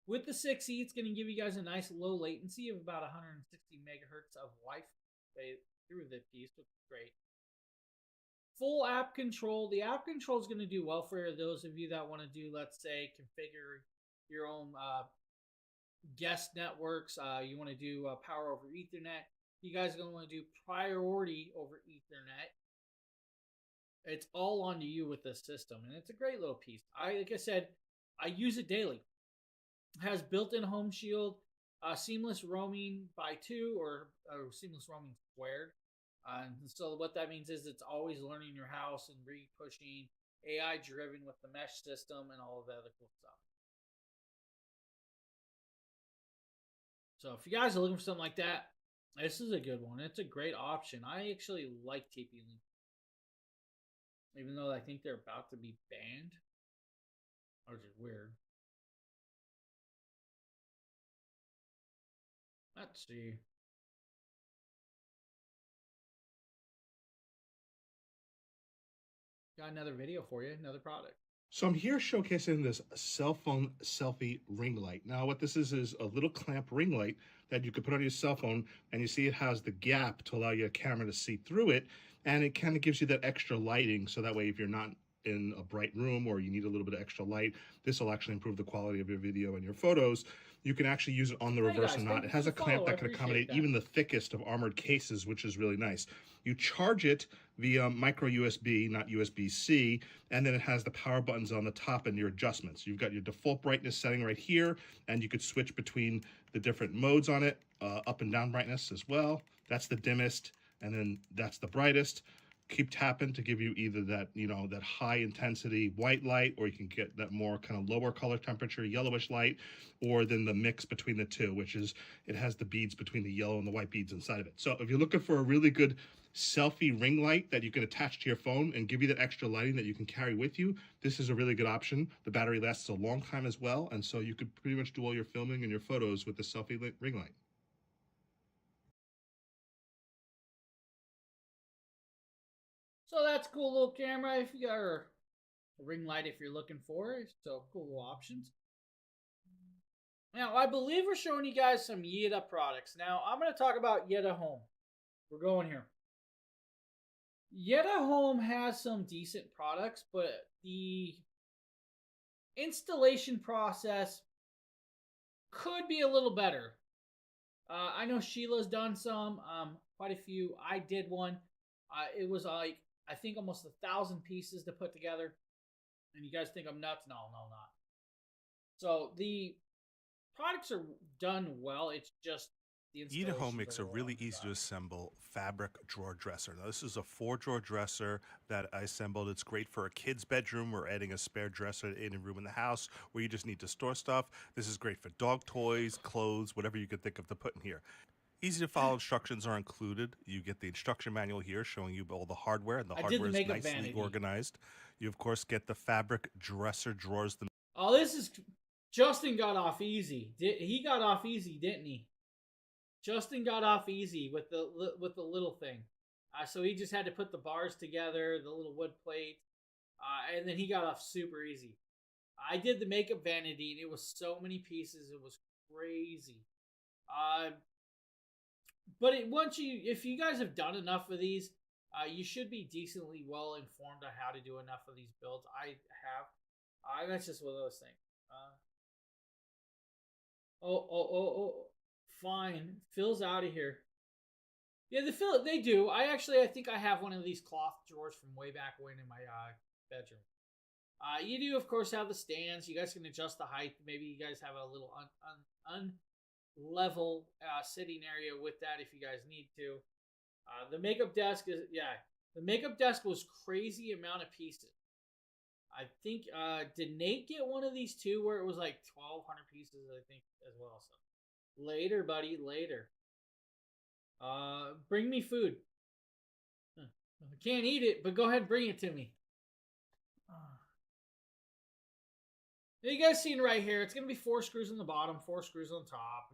With the 6E, it's going to give you guys a nice low latency of about 160 megahertz of Wi-Fi through the piece, which is great. Full app control. The app control is going to do well for those of you that want to do, let's say, configure your own guest networks. You want to do power over Ethernet. You guys are going to want to do priority over Ethernet. It's all onto you with this system, and it's a great little piece. Like I said, I use it daily. It has built-in home shield, seamless roaming by 2 or seamless roaming squared. And so what that means is it's always learning your house and re-pushing, AI driven with the mesh system and all of the other cool stuff. So if you guys are looking for something like that, this is a good one. It's a great option. I actually like TP-Link. Even though I think they're about to be banned. Which is weird. Let's see. Got another video for you, another product. So I'm here showcasing this cell phone selfie ring light. Now what this is a little clamp ring light that you could put on your cell phone, and you see it has the gap to allow your camera to see through it, and it kind of gives you that extra lighting, so that way if you're not in a bright room or you need a little bit of extra light, this will actually improve the quality of your video and your photos. You can actually use it on the reverse and not. It has a clamp that can accommodate even the thickest of armored cases, which is really nice. You charge it via micro USB, not USB-C, and then it has the power buttons on the top and your adjustments. You've got your default brightness setting right here, and you could switch between the different modes on it, up and down brightness as well. That's the dimmest, and then that's the brightest. Keep tapping to give you either that, that high intensity white light, or you can get that more kind of lower color temperature yellowish light, or then the mix between the two, which is it has the beads between the yellow and the white beads inside of it. So if you're looking for a really good selfie ring light that you can attach to your phone and give you that extra lighting that you can carry with you, this is a really good option. The battery lasts a long time as well, and so you could pretty much do all your filming and your photos with the selfie ring light. So that's a cool little camera if you got a ring light if you're looking for it. So cool little options. Now, I believe we're showing you guys some Yeta products. Now, I'm going to talk about Yeta Home. We're going here. Yeta Home has some decent products, but the installation process could be a little better. I know Sheila's done some, quite a few. I did one. It was like, I think almost 1,000 pieces to put together. And you guys think I'm nuts? No, not. So the products are done well. It's just the Eat at Home installation's makes a little really easy to undesired. assemble fabric drawer dresser. Now, this is a 4-drawer dresser that I assembled. It's great for a kid's bedroom or adding a spare dresser in a room in the house where you just need to store stuff. This is great for dog toys, clothes, whatever you could think of to put in here. Easy to follow instructions are included. You get the instruction manual here showing you all the hardware, and the I did the hardware is makeup nicely vanity. organized. You, of course, get the fabric dresser drawers. Oh, this is Justin got off easy. He got off easy, didn't he? Justin got off easy with the little thing. So he just had to put the bars together, the little wood plate, and then he got off super easy. I did the makeup vanity, and it was so many pieces, it was crazy. But if you guys have done enough of these, you should be decently well informed on how to do enough of these builds. I have. That's just one of those things. Oh. Fine. Phil's out of here. Yeah, they do. I think I have one of these cloth drawers from way back when in my bedroom. You do, of course, have the stands. You guys can adjust the height. Maybe you guys have a little unlevel sitting area with that if you guys need to. The makeup desk the makeup desk was crazy amount of pieces. I think did Nate get one of these too, where it was like 1,200 pieces? I think as well. So later, buddy, later. Bring me food. I can't eat it, but go ahead and bring it to me. You guys seen right here, it's going to be 4 screws on the bottom, 4 screws on top,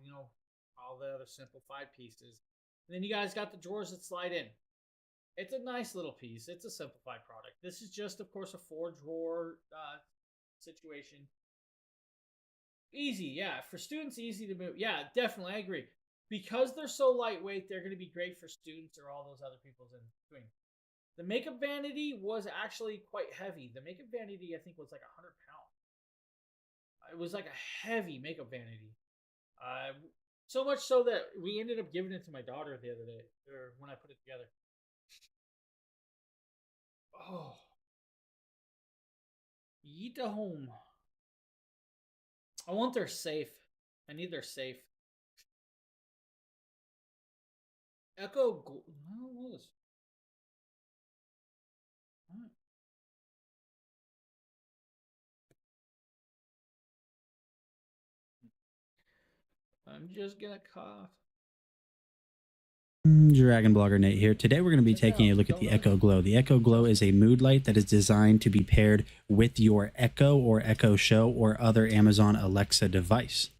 all the other simplified pieces. And then you guys got the drawers that slide in. It's a nice little piece. It's a simplified product. This is just, of course, a 4-drawer situation. Easy, yeah. For students, easy to move. Yeah, definitely, I agree. Because they're so lightweight, they're going to be great for students or all those other people's in between. The makeup vanity was actually quite heavy. The makeup vanity, I think, was like 100 pounds. It was like a heavy makeup vanity. So much so that we ended up giving it to my daughter the other day, or when I put it together. Oh. Eat a home. I want their safe. I need their safe. Echo. I don't know this. What? I'm just gonna cough. Dragon Blogger Nate here. Today we're going to be taking a look at the Echo Glow. The Echo Glow is a mood light that is designed to be paired with your Echo or Echo Show or other Amazon Alexa device.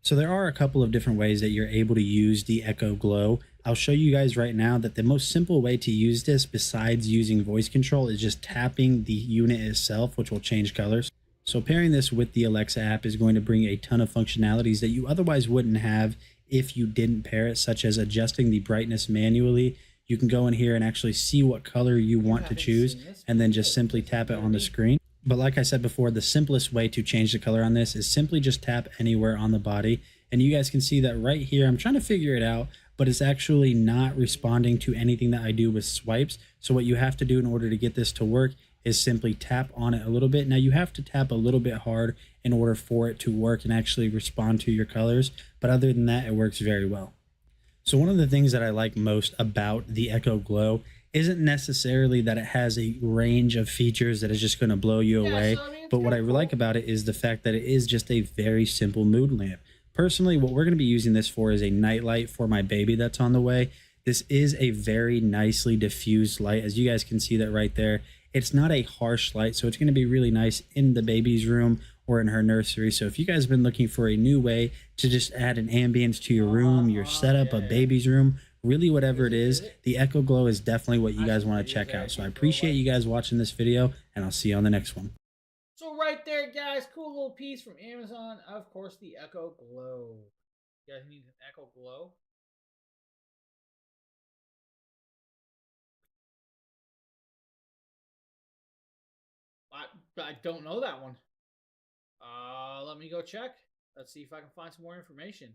So there are a couple of different ways that you're able to use the Echo Glow. I'll show you guys right now that the most simple way to use this, besides using voice control, is just tapping the unit itself, which will change colors. So pairing this with the Alexa app is going to bring a ton of functionalities that you otherwise wouldn't have if you didn't pair it, such as adjusting the brightness manually. You can go in here and actually see what color you want to choose, and then just simply tap it on the screen. But like I said before, the simplest way to change the color on this is simply just tap anywhere on the body. And you guys can see that right here. I'm trying to figure it out, but it's actually not responding to anything that I do with swipes. So what you have to do in order to get this to work is simply tap on it a little bit. Now you have to tap a little bit hard in order for it to work and actually respond to your colors. But other than that, it works very well. So one of the things that I like most about the Echo Glow isn't necessarily that it has a range of features that is just going to blow you away. But what I like about it is the fact that it is just a very simple mood lamp. Personally, what we're going to be using this for is a night light for my baby that's on the way. This is a very nicely diffused light. As you guys can see that right there, it's not a harsh light, so it's going to be really nice in the baby's room or in her nursery. So if you guys have been looking for a new way to just add an ambience to your room, your setup, a baby's room, really whatever it is, the Echo Glow is definitely what you guys want to check out. So I appreciate you guys watching this video, and I'll see you on the next one. So right there, guys, cool little piece from Amazon. Of course, the Echo Glow. You guys need an Echo Glow? I don't know that one. Let me go check. Let's see if I can find some more information.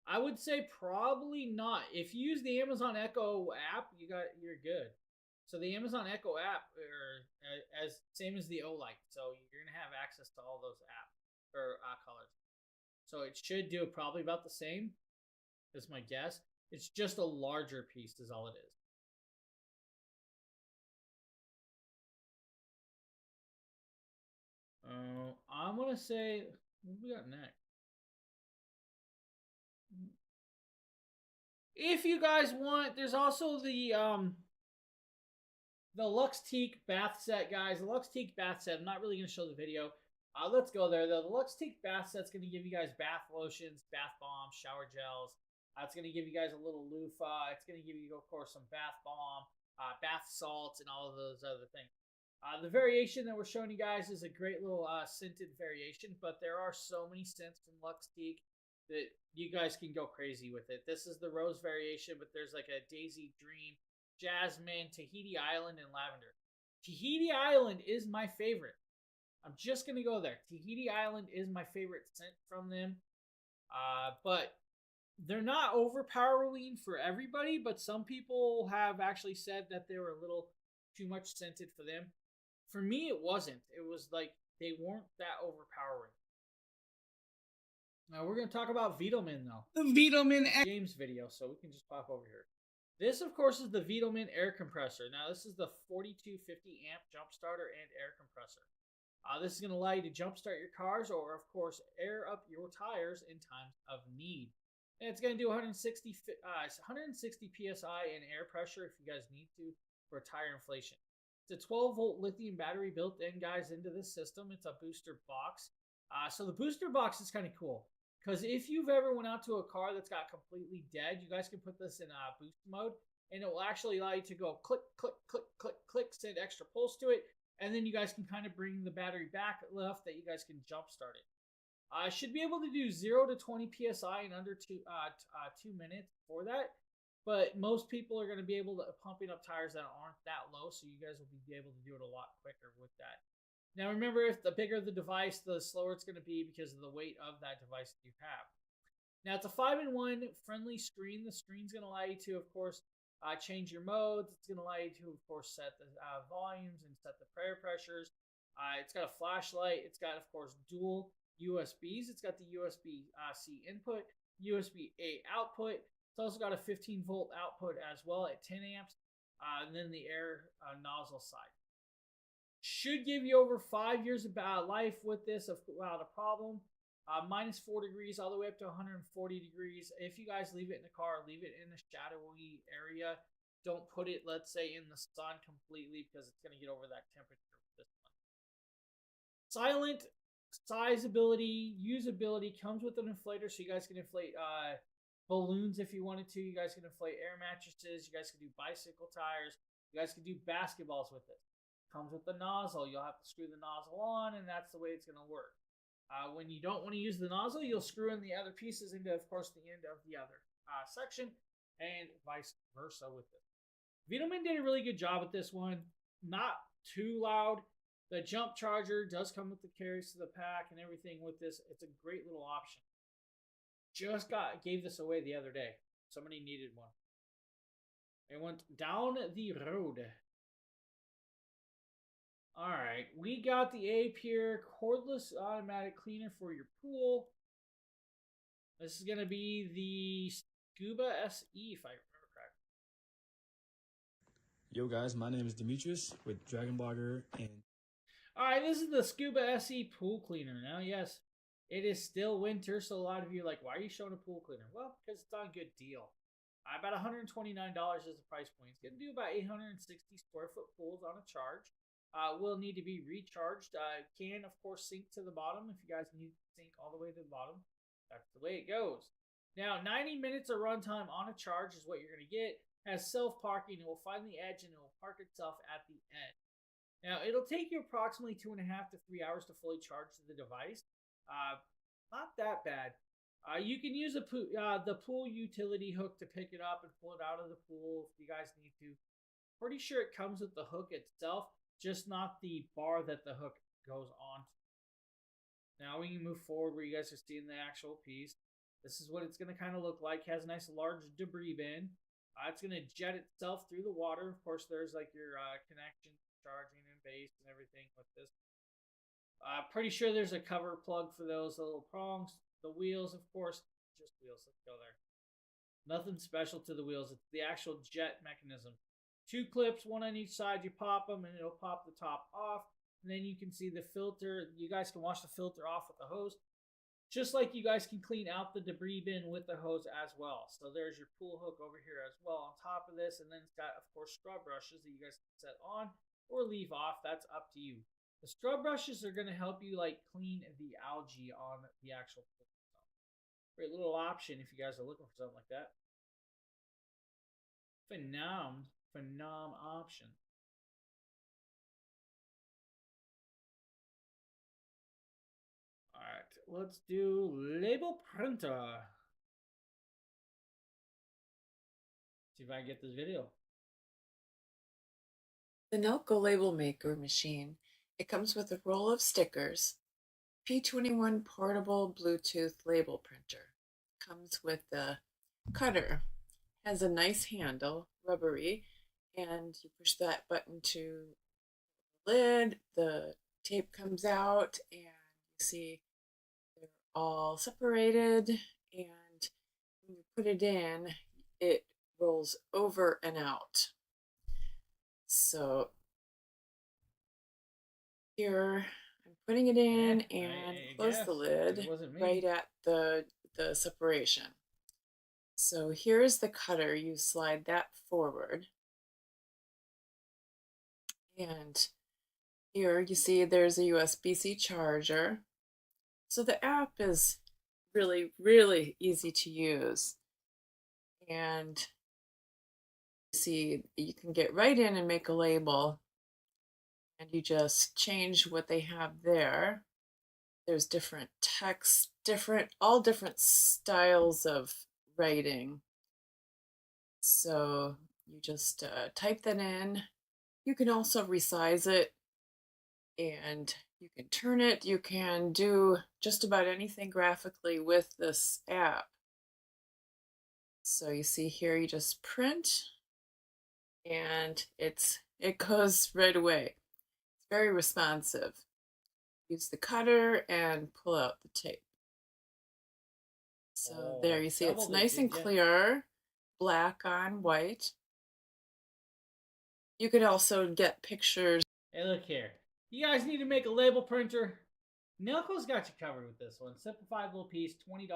I would say probably not. If you use the Amazon Echo app, you're good. So the Amazon Echo app as same as the Olight. So you're gonna have access to all those apps or colors. So it should do probably about the same. That's my guess. It's just a larger piece, is all it is. I'm gonna say, what we got next? If you guys want, there's also the Lux Teak bath set, guys. The Lux Teak bath set. I'm not really gonna show the video. Let's go there though. The Lux Teak bath set's gonna give you guys bath lotions, bath bombs, shower gels. It's gonna give you guys a little loofah. It's gonna give you, of course, some bath bomb, bath salts, and all of those other things. The variation that we're showing you guys is a great little scented variation, but there are so many scents from Lux Teak that you guys can go crazy with it. This is the rose variation, but there's like a daisy dream, jasmine, Tahiti Island, and lavender. Tahiti Island is my favorite. I'm just going to go there. Tahiti Island is my favorite scent from them. But they're not overpowering for everybody, but some people have actually said that they were a little too much scented for them. For me, it wasn't. It was like they weren't that overpowering. Now, we're going to talk about Vitamin, though. The Vitamin James video, so we can just pop over here. This, of course, is the Vitamin air compressor. Now, this is the 4250 amp jump starter and air compressor. This is going to allow you to jumpstart your cars or, of course, air up your tires in times of need. And it's going to do 160 PSI in air pressure if you guys need to for tire inflation. It's a 12-volt lithium battery built in, guys, into this system. It's a booster box. So the booster box is kind of cool because if you've ever went out to a car that's got completely dead, you guys can put this in boost mode, and it will actually allow you to go click, click, click, click, click, send extra pulse to it, and then you guys can kind of bring the battery back enough that you guys can jump start it. Should be able to do 0 to 20 PSI in under 2 minutes for that. But most people are going to be able to pumping up tires that aren't that low, so you guys will be able to do it a lot quicker with that. Now remember, if the bigger the device, the slower it's going to be because of the weight of that device that you have. Now it's a 5-in-1 friendly screen. The screen's going to allow you to, of course, change your modes. It's going to allow you to, of course, set the volumes and set the air pressures. It's got a flashlight. It's got, of course, dual USBs. It's got the USB-C input, USB-A output. It's also got a 15-volt output as well at 10 amps, and then the air nozzle side. Should give you over 5 years of life with this without a problem. Minus 4 degrees all the way up to 140 degrees. If you guys leave it in the car, leave it in a shadowy area. Don't put it, let's say, in the sun completely because it's going to get over that temperature with this one. Silent, sizability, usability, comes with an inflator so you guys can inflate balloons if you wanted to. You guys can inflate air mattresses. You guys can do bicycle tires. You guys can do basketballs with it. Comes with the nozzle. You'll have to screw the nozzle on, and that's the way it's going to work. When you don't want to use the nozzle, you'll screw in the other pieces into, of course, the end of the other section, and vice versa with it. Vitamin did a really good job with this one. Not too loud. The jump charger does come with the carries to the pack and everything with this. It's a great little option. Just gave this away the other day. Somebody needed one. It went down the road. All right, we got the A-Pure cordless automatic cleaner for your pool. This is going to be the Scuba SE, if I remember correctly. Yo guys, my name is Demetrius with Dragon Blogger, and all right, this is the Scuba SE pool cleaner. Now, yes, it is still winter, so a lot of you are like, why are you showing a pool cleaner? Well, because it's on a good deal. About $129 is the price point. It's going to do about 860 square foot pools on a charge. Will need to be recharged. Can, of course, sink to the bottom if you guys need to sink all the way to the bottom. That's the way it goes. Now, 90 minutes of runtime on a charge is what you're going to get. Has self-parking. It will find the edge and it will park itself at the end. Now, it'll take you approximately 2.5 to 3 hours to fully charge the device. Not that bad. You can use the pool utility hook to pick it up and pull it out of the pool if you guys need to. Pretty sure it comes with the hook itself, just not the bar that the hook goes on. Now we can move forward where you guys are seeing the actual piece. This is what it's going to kind of look like. It has a nice large debris bin. It's going to jet itself through the water. Of course, there's like your connection, charging, and base and everything with this. Pretty sure there's a cover plug for those little prongs. The wheels, of course, just wheels. Let's go there. Nothing special to the wheels. It's the actual jet mechanism. 2 clips, one on each side. You pop them, and it'll pop the top off. And then you can see the filter. You guys can wash the filter off with the hose. Just like you guys can clean out the debris bin with the hose as well. So there's your pool hook over here as well on top of this. And then it's got, of course, scrub brushes that you guys can set on or leave off. That's up to you. The scrub brushes are going to help you like clean the algae on the actual pool. Great little option if you guys are looking for something like that. Phenom option. Alright, let's do label printer. See if I can get this video. The Nelco label maker machine. It comes with a roll of stickers, P21 portable Bluetooth label printer. Comes with the cutter. Has a nice handle, rubbery, and you push that button to the lid. The tape comes out, and you see they're all separated. And when you put it in, it rolls over and out. So here I'm putting it in and close the lid right at the separation. So here's the cutter. You slide that forward. And here you see there's a USB-C charger. So the app is really, really easy to use. And you see you can get right in and make a label. And you just change what they have there. There's different text, all different styles of writing. So you just type that in. You can also resize it, and you can turn it. You can do just about anything graphically with this app. So you see here, you just print, and it goes right away. It's very responsive. Use the cutter and pull out the tape. So there you see it's nice and clear, black on white. You could also get pictures. Hey, look here. You guys need to make a label printer? Nelco's got you covered with this one. Simplified little piece, $20.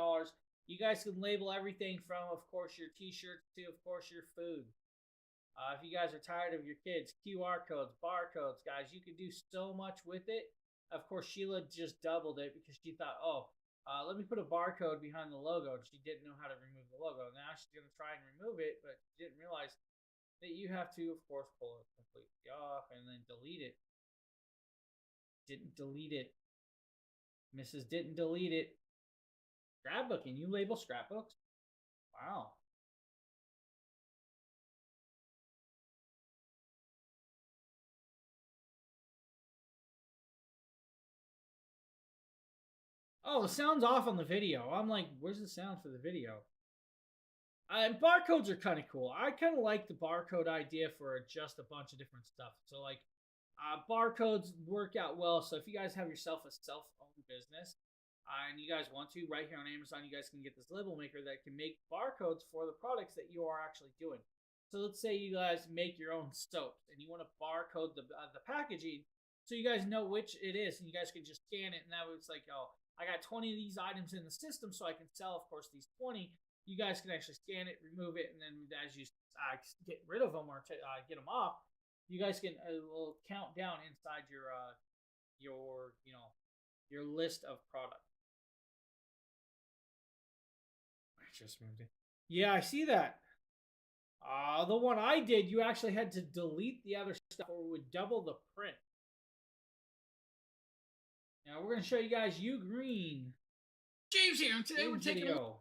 You guys can label everything from, of course, your t-shirts to, of course, your food. If you guys are tired of your kids, QR codes, barcodes, guys, you can do so much with it. Of course, Sheila just doubled it because she thought, let me put a barcode behind the logo. And she didn't know how to remove the logo. Now she's going to try and remove it, but she didn't realize that you have to, of course, pull it completely off and then delete it. Didn't delete it. Mrs. didn't delete it. Scrapbooking. You label scrapbooks? Wow. Oh, the sound's off on the video. I'm like, where's the sound for the video? Barcodes are kind of cool. I kind of like the barcode idea for just a bunch of different stuff. So, like, barcodes work out well. So, if you guys have yourself a self-owned business and you guys want to, right here on Amazon, you guys can get this label maker that can make barcodes for the products that you are actually doing. So, let's say you guys make your own soaps and you want to barcode the packaging so you guys know which it is, and you guys can just scan it, and that was like, oh, I got 20 of these items in the system, so I can sell, of course, these 20. You guys can actually scan it, remove it, and then as you get rid of them or get them off, you guys can will count down inside your list of products. I just moved it. Yeah, I see that. The one I did, you actually had to delete the other stuff, or it would double the print. Now we're going to show you guys Green. James here, and today we're taking a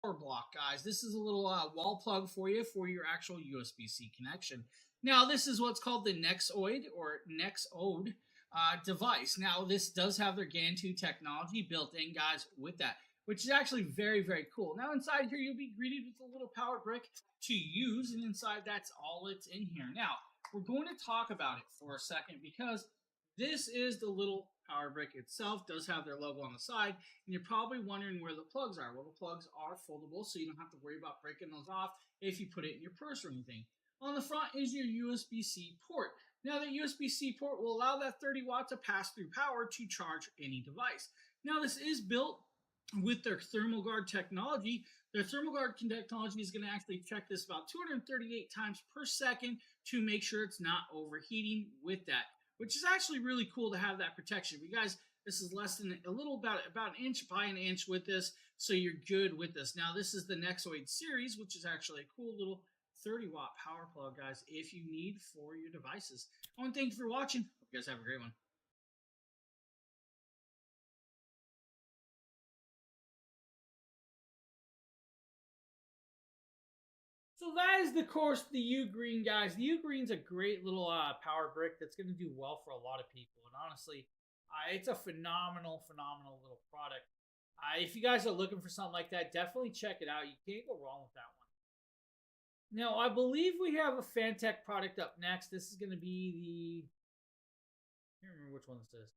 power block, guys. This is a little wall plug for you for your actual USB-C connection. Now this is what's called the Nexoid device. Now this does have their GAN 2 technology built in, guys, with that, which is actually very, very cool. Now inside here you'll be greeted with a little power brick to use, and inside that's all it's in here. Now we're going to talk about it for a second because This is the little power brick itself. Does have their logo on the side, and you're probably wondering where the plugs are. Well, the plugs are foldable, so you don't have to worry about breaking those off if you put it in your purse or anything. On the front is your USB-C port. Now, the USB-C port will allow that 30 watts of pass-through power to charge any device. Now, this is built with their thermal guard technology. Their thermal guard technology is going to actually check this about 238 times per second to make sure it's not overheating with that, which is actually really cool to have that protection. But guys, this is less than about an inch by an inch with this, so you're good with this. Now, this is the Nexoid series, which is actually a cool little 30-watt power plug, guys, if you need for your devices. I want to thank you for watching. Hope you guys have a great one. So that is, of course, the U-Green, guys. The U-Green's a great little power brick that's going to do well for a lot of people. And honestly, it's a phenomenal little product. If you guys are looking for something like that, definitely check it out. You can't go wrong with that one. Now, I believe we have a Fantech product up next. This is going to be the... I can't remember which one this is.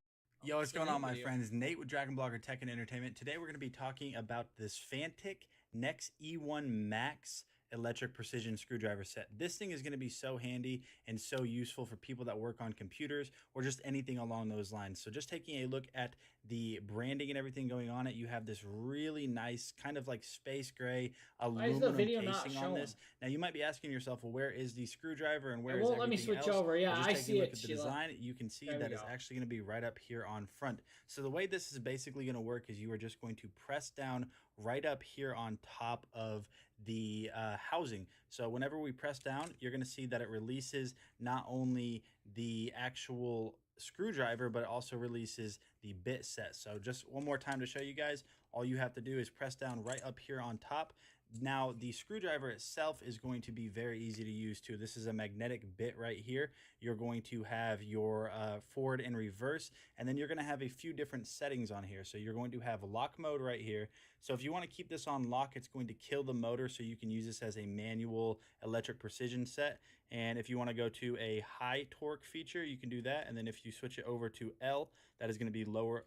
Yo, what's going on, my friends? Nate with Dragon Blogger Tech and Entertainment. Today we're going to be talking about this Fantech Nex E1 Max electric precision screwdriver set. This thing is going to be so handy and so useful for people that work on computers or just anything along those lines. So just taking a look at the branding and everything going on it, you have this really nice kind of like space gray aluminum casing on this. Now you might be asking yourself, well, where is the screwdriver and where is everything else? Let me switch over. Yeah, I see it. Just taking a look at the design, you can see that it's actually going to be right up here on front. So the way this is basically going to work is you are just going to press down right up here on top of the housing. So whenever we press down, you're going to see that it releases not only the actual screwdriver, but it also releases the bit set. So just one more time to show you guys, all you have to do is press down right up here on top. Now, the screwdriver itself is going to be very easy to use too. This is a magnetic bit right here. You're going to have your forward and reverse, and then you're going to have a few different settings on here. So you're going to have lock mode right here. So if you want to keep this on lock, it's going to kill the motor, so you can use this as a manual electric precision set. And if you want to go to a high torque feature, you can do that. And then if you switch it over to L, that is going to be lower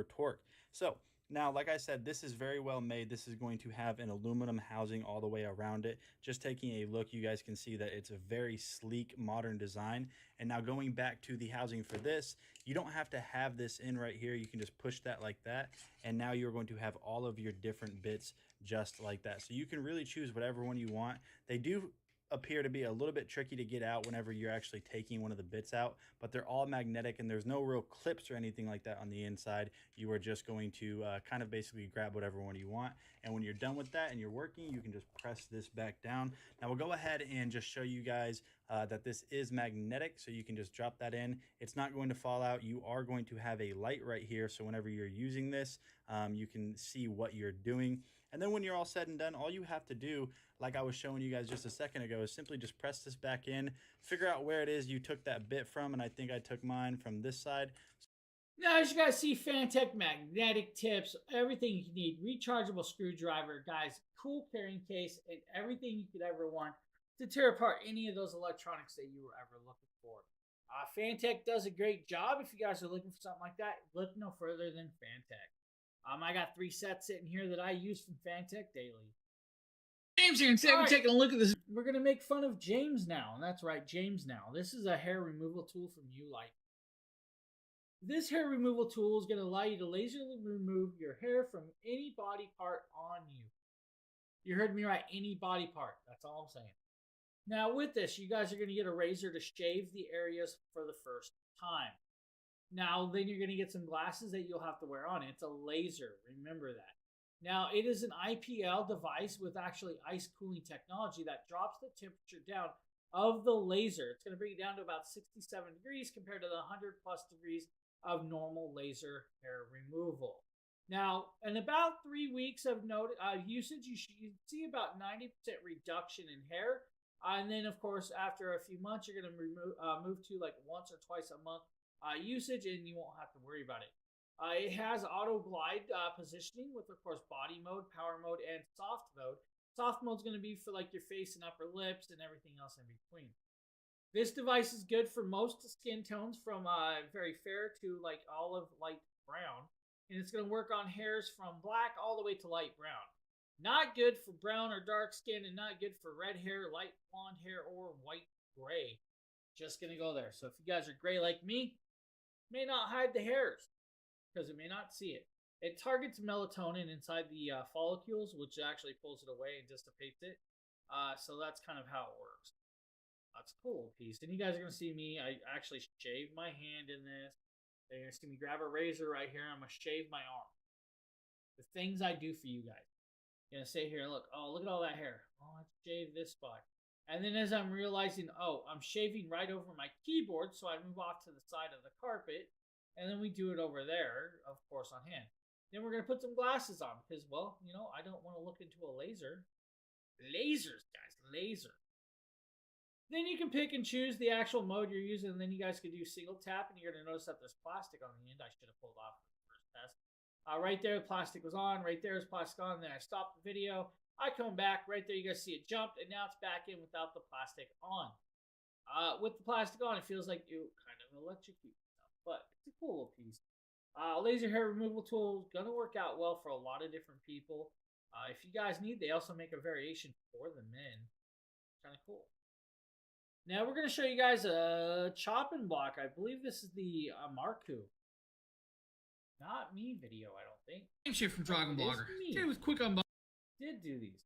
torque. So now, like I said, this is very well made. This is going to have an aluminum housing all the way around it. Just taking a look, you guys can see that it's a very sleek, modern design. And now going back to the housing for this, you don't have to have this in right here. You can just push that like that. And now you're going to have all of your different bits just like that. So you can really choose whatever one you want. They do appear to be a little bit tricky to get out whenever you're actually taking one of the bits out, but they're all magnetic and there's no real clips or anything like that on the inside. You are just going to kind of basically grab whatever one you want, and when you're done with that and you're working, you can just press this back down. Now we'll go ahead and just show you guys that this is magnetic, so you can just drop that in. It's not going to fall out. You are going to have a light right here, so whenever you're using this, you can see what you're doing. And then when you're all said and done, all you have to do, like I was showing you guys just a second ago, is simply just press this back in, figure out where it is you took that bit from, and I think I took mine from this side. Now, as you guys see, Fantech magnetic tips, everything you need, rechargeable screwdriver, guys, cool carrying case, and everything you could ever want to tear apart any of those electronics that you were ever looking for. Fantech does a great job. If you guys are looking for something like that, look no further than Fantech. I got 3 sets sitting here that I use from Fantech daily. James here, and today we're taking a look at this. We're going to make fun of James now, and that's right, James now. This is a hair removal tool from Ulight. This hair removal tool is going to allow you to laserly remove your hair from any body part on you. You heard me right, any body part. That's all I'm saying. Now with this, you guys are going to get a razor to shave the areas for the first time. Now, then you're going to get some glasses that you'll have to wear on it. It's a laser. Remember that. Now, it is an IPL device with actually ice cooling technology that drops the temperature down of the laser. It's going to bring it down to about 67 degrees compared to the 100 plus degrees of normal laser hair removal. Now, in about 3 weeks of usage, you should see about 90% reduction in hair. And then, of course, after a few months, you're going to move to like once or twice a month usage, and you won't have to worry about it. It has auto glide positioning with, of course, body mode, power mode, and soft mode. Soft mode is going to be for like your face and upper lips and everything else in between. This device is good for most skin tones from very fair to like olive light brown. And it's going to work on hairs from black all the way to light brown. Not good for brown or dark skin, and not good for red hair, light blonde hair, or white gray. Just going to go there. So if you guys are gray like me, may not hide the hairs because it may not see it. It targets melatonin inside the follicles, which actually pulls it away and dissipates it. So that's kind of how it works. That's a cool piece. And you guys are going to see me. I actually shave my hand in this. You're going to see me grab a razor right here. I'm going to shave my arm. The things I do for you guys. You're going to say here, look at all that hair. Oh, I shave this spot. And then as I'm realizing, oh, I'm shaving right over my keyboard, so I move off to the side of the carpet, and then we do it over there, of course, on hand. Then we're going to put some glasses on because, well, you know, I don't want to look into a laser. Lasers, guys, laser. Then you can pick and choose the actual mode you're using, and then you guys can do single tap, and you're going to notice that there's plastic on the end. I should have pulled off the first test. Right there, the plastic was on. Right there is plastic on. Then I stopped the video. I come back. Right there, you guys see it jumped, and now it's back in without the plastic on. With the plastic on, it feels like you kind of electrocute stuff, but it's a cool little piece. Laser hair removal tool is going to work out well for a lot of different people. If you guys need, they also make a variation for the men. Kind of cool. Now we're going to show you guys a chopping block. I believe this is the Marku. Not me video, I don't think. Thanks here from Dragon Blogger. Today with quick unboxing. Did do these.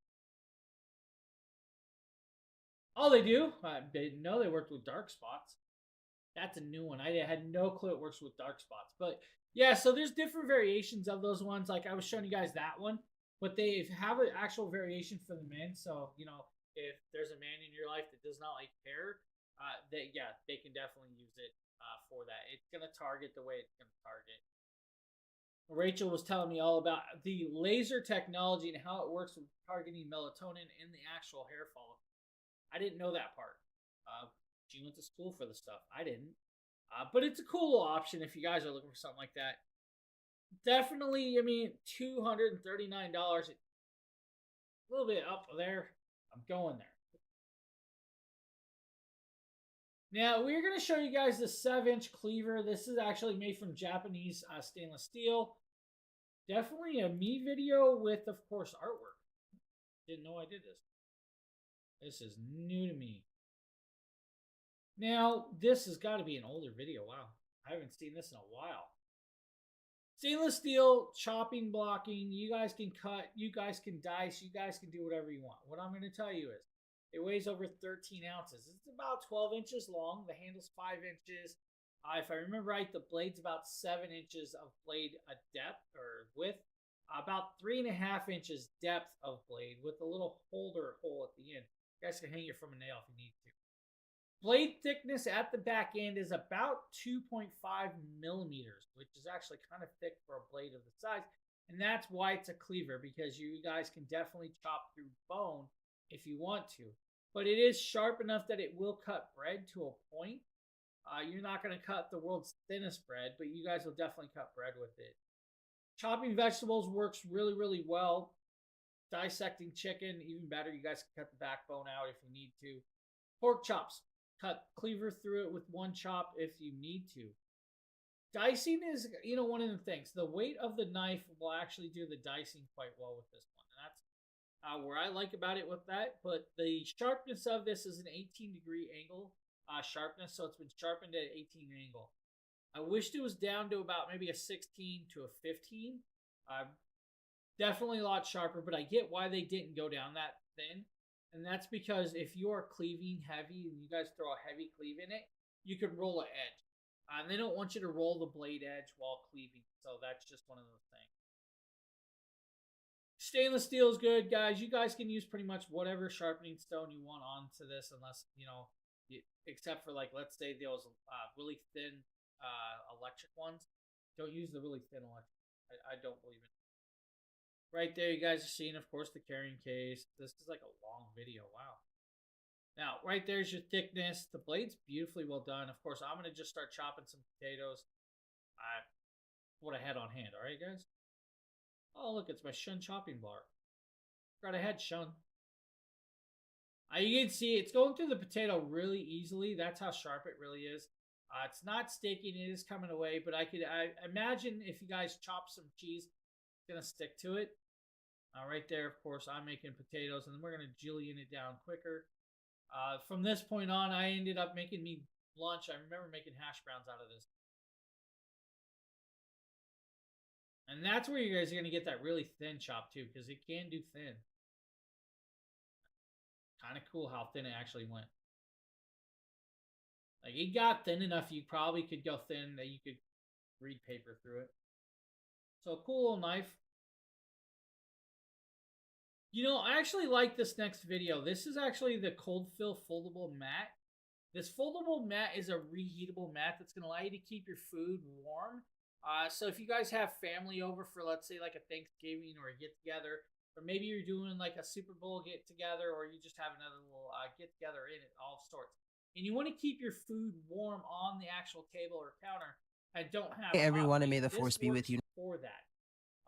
Oh, they do? I didn't know they worked with dark spots. That's a new one. I had no clue it works with dark spots. But yeah, so there's different variations of those ones. Like I was showing you guys that one. But they have an actual variation for the men. So, you know, if there's a man in your life that does not like hair, they can definitely use it for that. It's going to target the way it's going to target. Rachel was telling me all about the laser technology and how it works with targeting melatonin in the actual hair follicle. I didn't know that part. She went to school for the stuff. I didn't. But it's a cool little option if you guys are looking for something like that. Definitely, I mean, $239. A little bit up there. I'm going there. Now, we're going to show you guys the 7-inch cleaver. This is actually made from Japanese stainless steel. Definitely a me video with, of course, artwork. Didn't know I did this. This is new to me. Now, this has got to be an older video. Wow. I haven't seen this in a while. Stainless steel, chopping, blocking. You guys can cut. You guys can dice. You guys can do whatever you want. What I'm going to tell you is, it weighs over 13 ounces. It's about 12 inches long. The handle's 5 inches. If I remember right, the blade's about 7 inches of blade depth or width. About 3.5 inches depth of blade with a little holder hole at the end. You guys can hang it from a nail if you need to. Blade thickness at the back end is about 2.5 millimeters, which is actually kind of thick for a blade of the size. And that's why it's a cleaver, because you guys can definitely chop through bone if you want to. But it is sharp enough that it will cut bread to a point. You're not going to cut the world's thinnest bread, but you guys will definitely cut bread with it. Chopping vegetables works really, really well. Dissecting chicken, even better. You guys can cut the backbone out if you need to. Pork chops. Cut cleaver through it with one chop if you need to. Dicing is, one of the things. The weight of the knife will actually do the dicing quite well with this one. And that's where I like about it with that. But the sharpness of this is an 18-degree angle sharpness, so it's been sharpened at an 18 angle. I wished it was down to about maybe a 16 to a 15. Definitely a lot sharper, but I get why they didn't go down that thin. And that's because if you are cleaving heavy and you guys throw a heavy cleave in it, you could roll an edge. And they don't want you to roll the blade edge while cleaving. So that's just one of those things. Stainless steel is good, guys. You guys can use pretty much whatever sharpening stone you want onto this, unless, except for, like, let's say those really thin electric ones. Don't use the really thin electric. I don't believe in it. Right there, you guys are seeing, of course, the carrying case. This is like a long video. Wow. Now, right there's your thickness. The blade's beautifully well done. Of course, I'm going to just start chopping some potatoes. What I had on hand. All right, guys? Oh, look, it's my Shun chopping bar. Right ahead, Shun. You can see it's going through the potato really easily. That's how sharp it really is. It's not sticking; it is coming away. But I imagine if you guys chop some cheese, it's gonna stick to it. Right there, of course, I'm making potatoes, and then we're gonna julienne it down quicker. From this point on, I ended up making me lunch. I remember making hash browns out of this. And that's where you guys are going to get that really thin chop too, because it can do thin. Kind of cool how thin it actually went. Like, it got thin enough you probably could go thin that you could read paper through it. So, cool little knife. You know, I actually like this next video. This is actually the cold fill foldable mat. This foldable mat is a reheatable mat that's going to allow you to keep your food warm. So if you guys have family over for, let's say, like a Thanksgiving or a get-together, or maybe you're doing like a Super Bowl get-together, or you just have another little get-together in it, all sorts, and you want to keep your food warm on the actual table or counter and don't have Hey everyone, and may the this force be with works you. for that.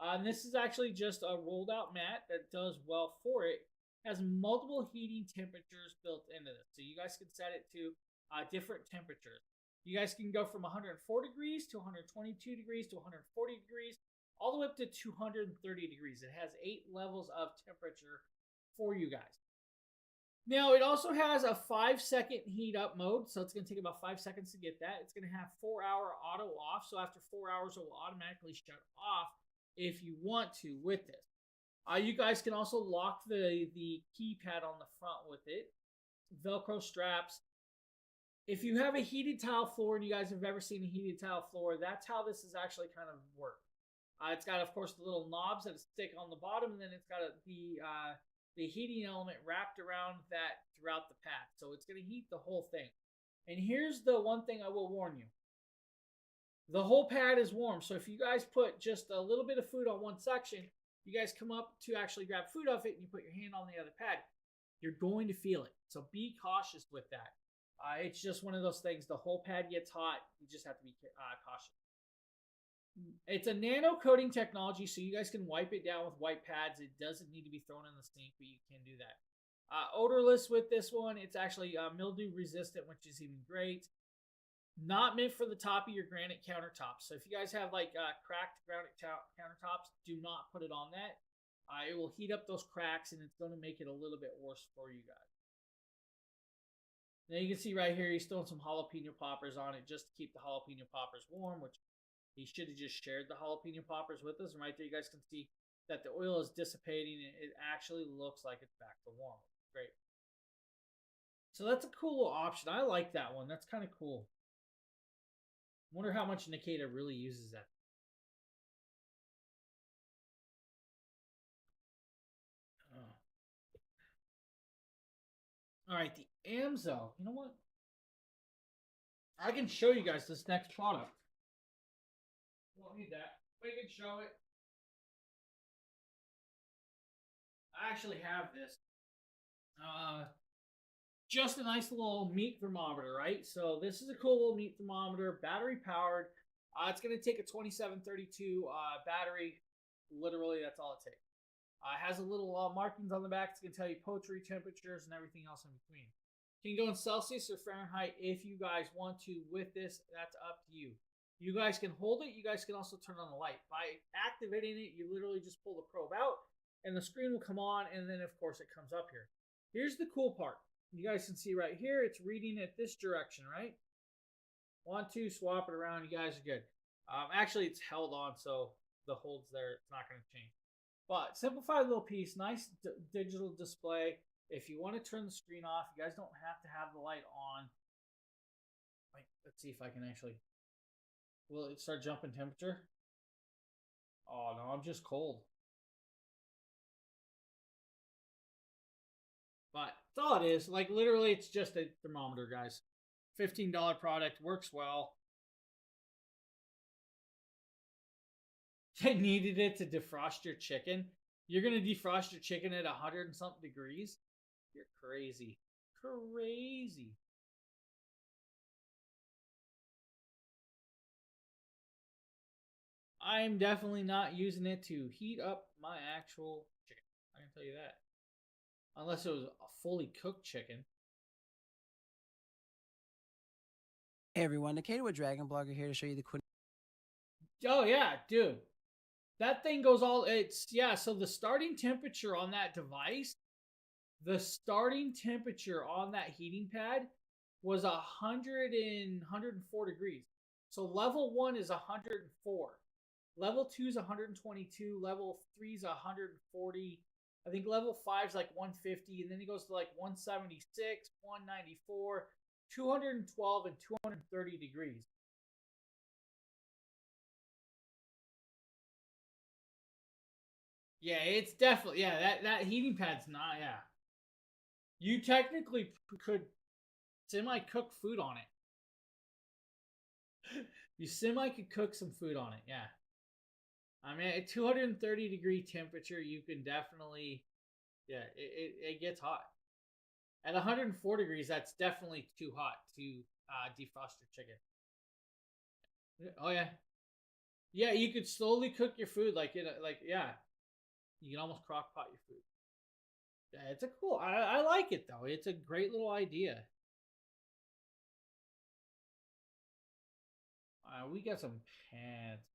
And this is actually just a rolled out mat that does well for it. Has multiple heating temperatures built into this, so you guys can set it to different temperatures. You guys can go from 104 degrees to 122 degrees to 140 degrees, all the way up to 230 degrees. It has 8 levels of temperature for you guys. Now, it also has a 5-second heat up mode, so it's going to take about 5 seconds to get that. It's going to have 4-hour auto off, so after 4 hours, it will automatically shut off if you want to with this. You guys can also lock the keypad on the front with it. Velcro straps. If you have a heated tile floor, and you guys have ever seen a heated tile floor, that's how this is actually kind of work. It's got, of course, the little knobs that stick on the bottom, and then it's got the heating element wrapped around that throughout the pad. So it's going to heat the whole thing. And here's the one thing I will warn you. The whole pad is warm, so if you guys put just a little bit of food on one section, you guys come up to actually grab food off it, and you put your hand on the other pad, you're going to feel it. So be cautious with that. It's just one of those things. The whole pad gets hot. You just have to be cautious. It's a nano coating technology, so you guys can wipe it down with white pads. It doesn't need to be thrown in the sink, but you can do that. Odorless with this one. It's actually mildew resistant, which is even great. Not meant for the top of your granite countertops. So if you guys have like cracked granite countertops, do not put it on that. It will heat up those cracks, and it's going to make it a little bit worse for you guys. Now you can see right here, he's throwing some jalapeno poppers on it just to keep the jalapeno poppers warm, which he should have just shared the jalapeno poppers with us. And right there, you guys can see that the oil is dissipating, and it actually looks like it's back to warm. Great. So that's a cool little option. I like that one. That's kind of cool. Wonder how much Nikita really uses that. Oh. All right, the Amzo. You know what? I can show you guys this next product. Won't need that. We can show it. I actually have this. Just a nice little meat thermometer, right? So this is a cool little meat thermometer, battery powered. It's going to take a 2732 battery. Literally, that's all it takes. It has a little markings on the back. It's going to tell you poultry temperatures and everything else in between. You can go in Celsius or Fahrenheit if you guys want to with this. That's up to you. You guys can hold it. You guys can also turn on the light. By activating it, you literally just pull the probe out, and the screen will come on, and then, of course, it comes up here. Here's the cool part. You guys can see right here, it's reading at this direction, right? 1, 2, swap it around. You guys are good. Actually, it's held on, so the hold's there. It's not going to change. But simplified little piece, nice digital display. If you want to turn the screen off, you guys don't have to have the light on. Wait, let's see if I can actually... Will it start jumping temperature? Oh, no, I'm just cold. But that's all it is. Like, literally, it's just a thermometer, guys. $15 product. Works well. I needed it to defrost your chicken. You're going to defrost your chicken at 100 and something degrees? You're crazy. Crazy. I'm definitely not using it to heat up my actual chicken. I can tell you that. unless it was a fully cooked chicken. Hey everyone, Nikita with Dragon Blogger here to show you the quick. Oh yeah, dude. That thing goes all so the starting temperature on that device, the starting temperature on that heating pad was 104 degrees. So level 1 is 104. Level 2 is 122, level 3 is 140. I think level 5 is like 150, and then it goes to like 176, 194, 212 and 230 degrees. Yeah, it's definitely that heating pad's not You technically could semi cook food on it. You semi could cook some food on it, yeah. I mean, at 230-degree temperature, you can definitely, it gets hot. At 104 degrees, that's definitely too hot to defrost your chicken. Oh yeah, yeah. You could slowly cook your food, you can almost crock pot your food. Yeah, it's a cool. I like it though. It's a great little idea. We got some pants.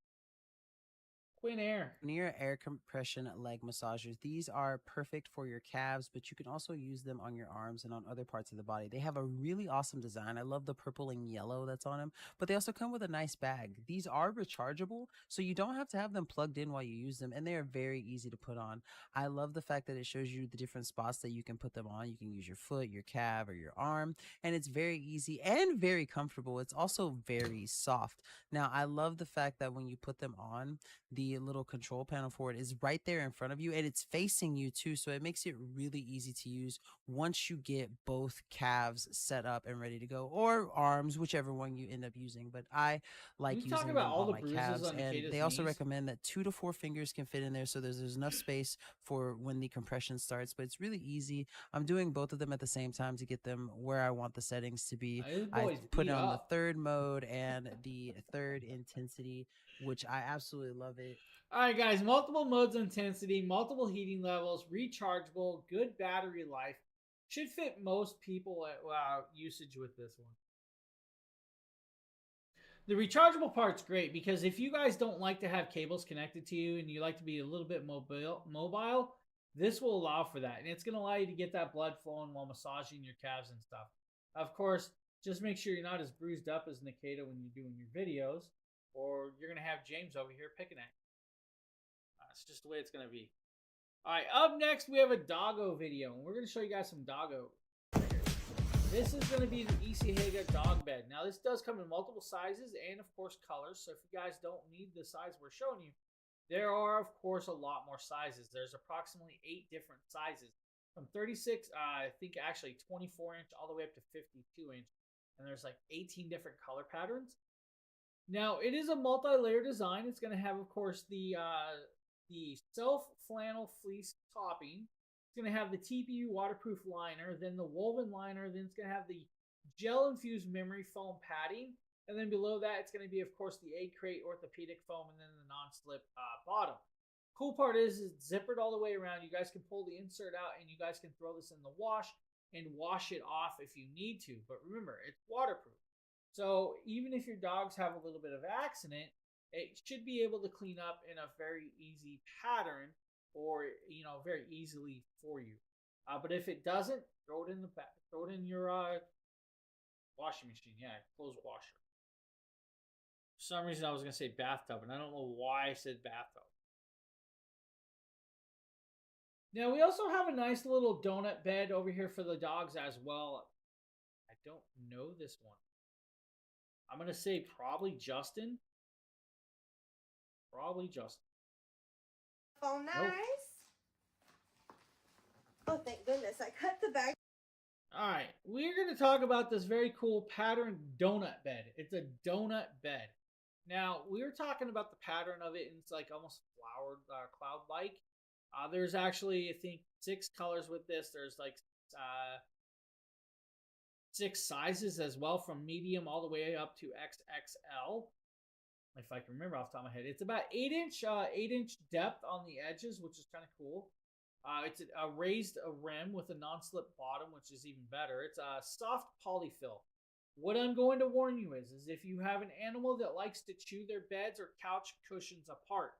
Queen Air. Near air compression leg massagers. These are perfect for your calves, but you can also use them on your arms and on other parts of the body. They have a really awesome design. I love the purple and yellow that's on them, but they also come with a nice bag. These are rechargeable, so you don't have to have them plugged in while you use them, and they are very easy to put on. I love the fact that it shows you the different spots that you can put them on. You can use your foot, your calf, or your arm, and it's very easy and very comfortable. It's also very soft. Now, I love the fact that when you put them on, the little control panel for it is right there in front of you, and it's facing you too, so it makes it really easy to use once you get both calves set up and ready to go, or arms, whichever one you end up using. But I like using them on my calves, and they also recommend that 2 to 4 fingers can fit in there, so there's enough space for when the compression starts. But it's really easy. I'm doing both of them at the same time to get them where I want the settings to be. I put it on the third mode and the third intensity, which I absolutely love it. All right, guys, multiple modes of intensity, multiple heating levels, rechargeable, good battery life. Should fit most people at usage with this one. The rechargeable part's great because if you guys don't like to have cables connected to you and you like to be a little bit mobile, this will allow for that. And it's going to allow you to get that blood flowing while massaging your calves and stuff. Of course, just make sure you're not as bruised up as Nikita when you're doing your videos, or you're going to have James over here picking at you. That's just the way it's going to be. All right, up next, we have a doggo video, and we're going to show you guys some doggo. This is going to be the Isihega dog bed. Now, this does come in multiple sizes and, of course, colors. So if you guys don't need the size we're showing you, there are, of course, a lot more sizes. There's approximately 8 different sizes. From 36, I think actually 24-inch, all the way up to 52-inch. And there's like 18 different color patterns. Now, it is a multi-layer design. It's going to have, of course, the self-flannel fleece topping. It's going to have the TPU waterproof liner, then the woven liner, then it's going to have the gel-infused memory foam padding, and then below that, it's going to be, of course, the egg crate orthopedic foam, and then the non-slip bottom. Cool part is it's zippered all the way around. You guys can pull the insert out, and you guys can throw this in the wash and wash it off if you need to. But remember, it's waterproof. So even if your dogs have a little bit of accident, it should be able to clean up in a very easy pattern, or very easily for you. But if it doesn't, throw it in the back. Throw it in your washing machine. Yeah, clothes washer. For some reason, I was gonna say bathtub, and I don't know why I said bathtub. Now we also have a nice little donut bed over here for the dogs as well. I don't know this one. I'm gonna say probably Justin. Probably Justin. Oh, nice. Nope. Oh, thank goodness. I cut the bag. All right. We're going to talk about this very cool pattern donut bed. It's a donut bed. Now, we were talking about the pattern of it, and it's like almost flowered, cloud-like. There's actually, I think, 6 colors with this. There's like 6 sizes as well, from medium all the way up to XXL. If I can remember off the top of my head, it's about 8-inch depth on the edges, which is kind of cool. It's a raised rim with a non-slip bottom, which is even better. It's a soft polyfill. What I'm going to warn you is if you have an animal that likes to chew their beds or couch cushions apart,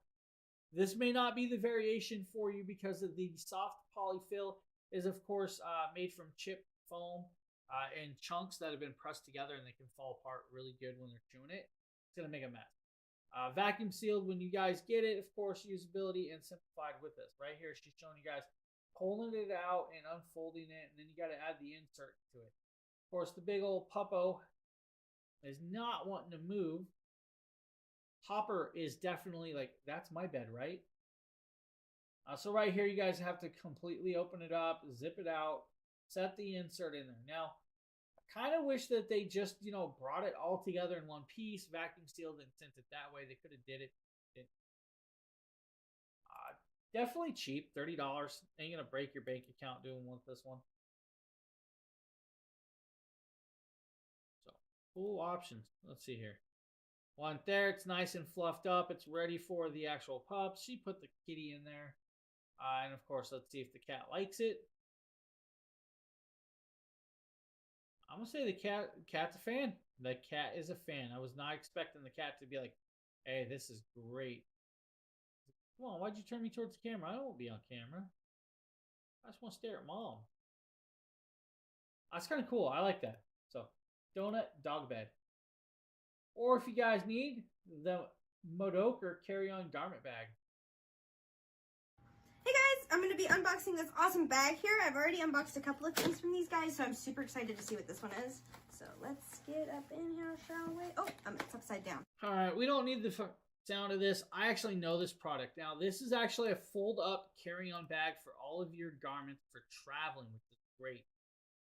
this may not be the variation for you because of the soft polyfill is, of course, made from chipped foam in chunks that have been pressed together, and they can fall apart really good when they're chewing it. It's going to make a mess. Vacuum sealed when you guys get it, of course, usability and simplified with this. Right here, she's showing you guys pulling it out and unfolding it, and then you got to add the insert to it. Of course, the big old puppo is not wanting to move. Hopper is definitely like, that's my bed, right? So right here, you guys have to completely open it up, zip it out, set the insert in there. Now, I kind of wish that they just, brought it all together in one piece, vacuum sealed and sent it that way. They could have did it. Definitely cheap, $30. Ain't gonna break your bank account doing this one. So, cool options. Let's see here. One there, it's nice and fluffed up. It's ready for the actual pup. She put the kitty in there. And of course, let's see if the cat likes it. I'm gonna say the cat's a fan. The cat is a fan. I was not expecting the cat to be like, hey, this is great. Come on, why'd you turn me towards the camera? I don't want to be on camera. I just want to stare at mom. That's kind of cool. I like that. So, donut dog bed. Or if you guys need, the Modoker carry-on garment bag. Hey guys, I'm going to be unboxing this awesome bag here. I've already unboxed a couple of things from these guys, so I'm super excited to see what this one is. So let's get up in here, shall we? Oh, it's upside down. All right, we don't need the sound of this. I actually know this product. Now, this is actually a fold-up carry-on bag for all of your garments for traveling, which is great.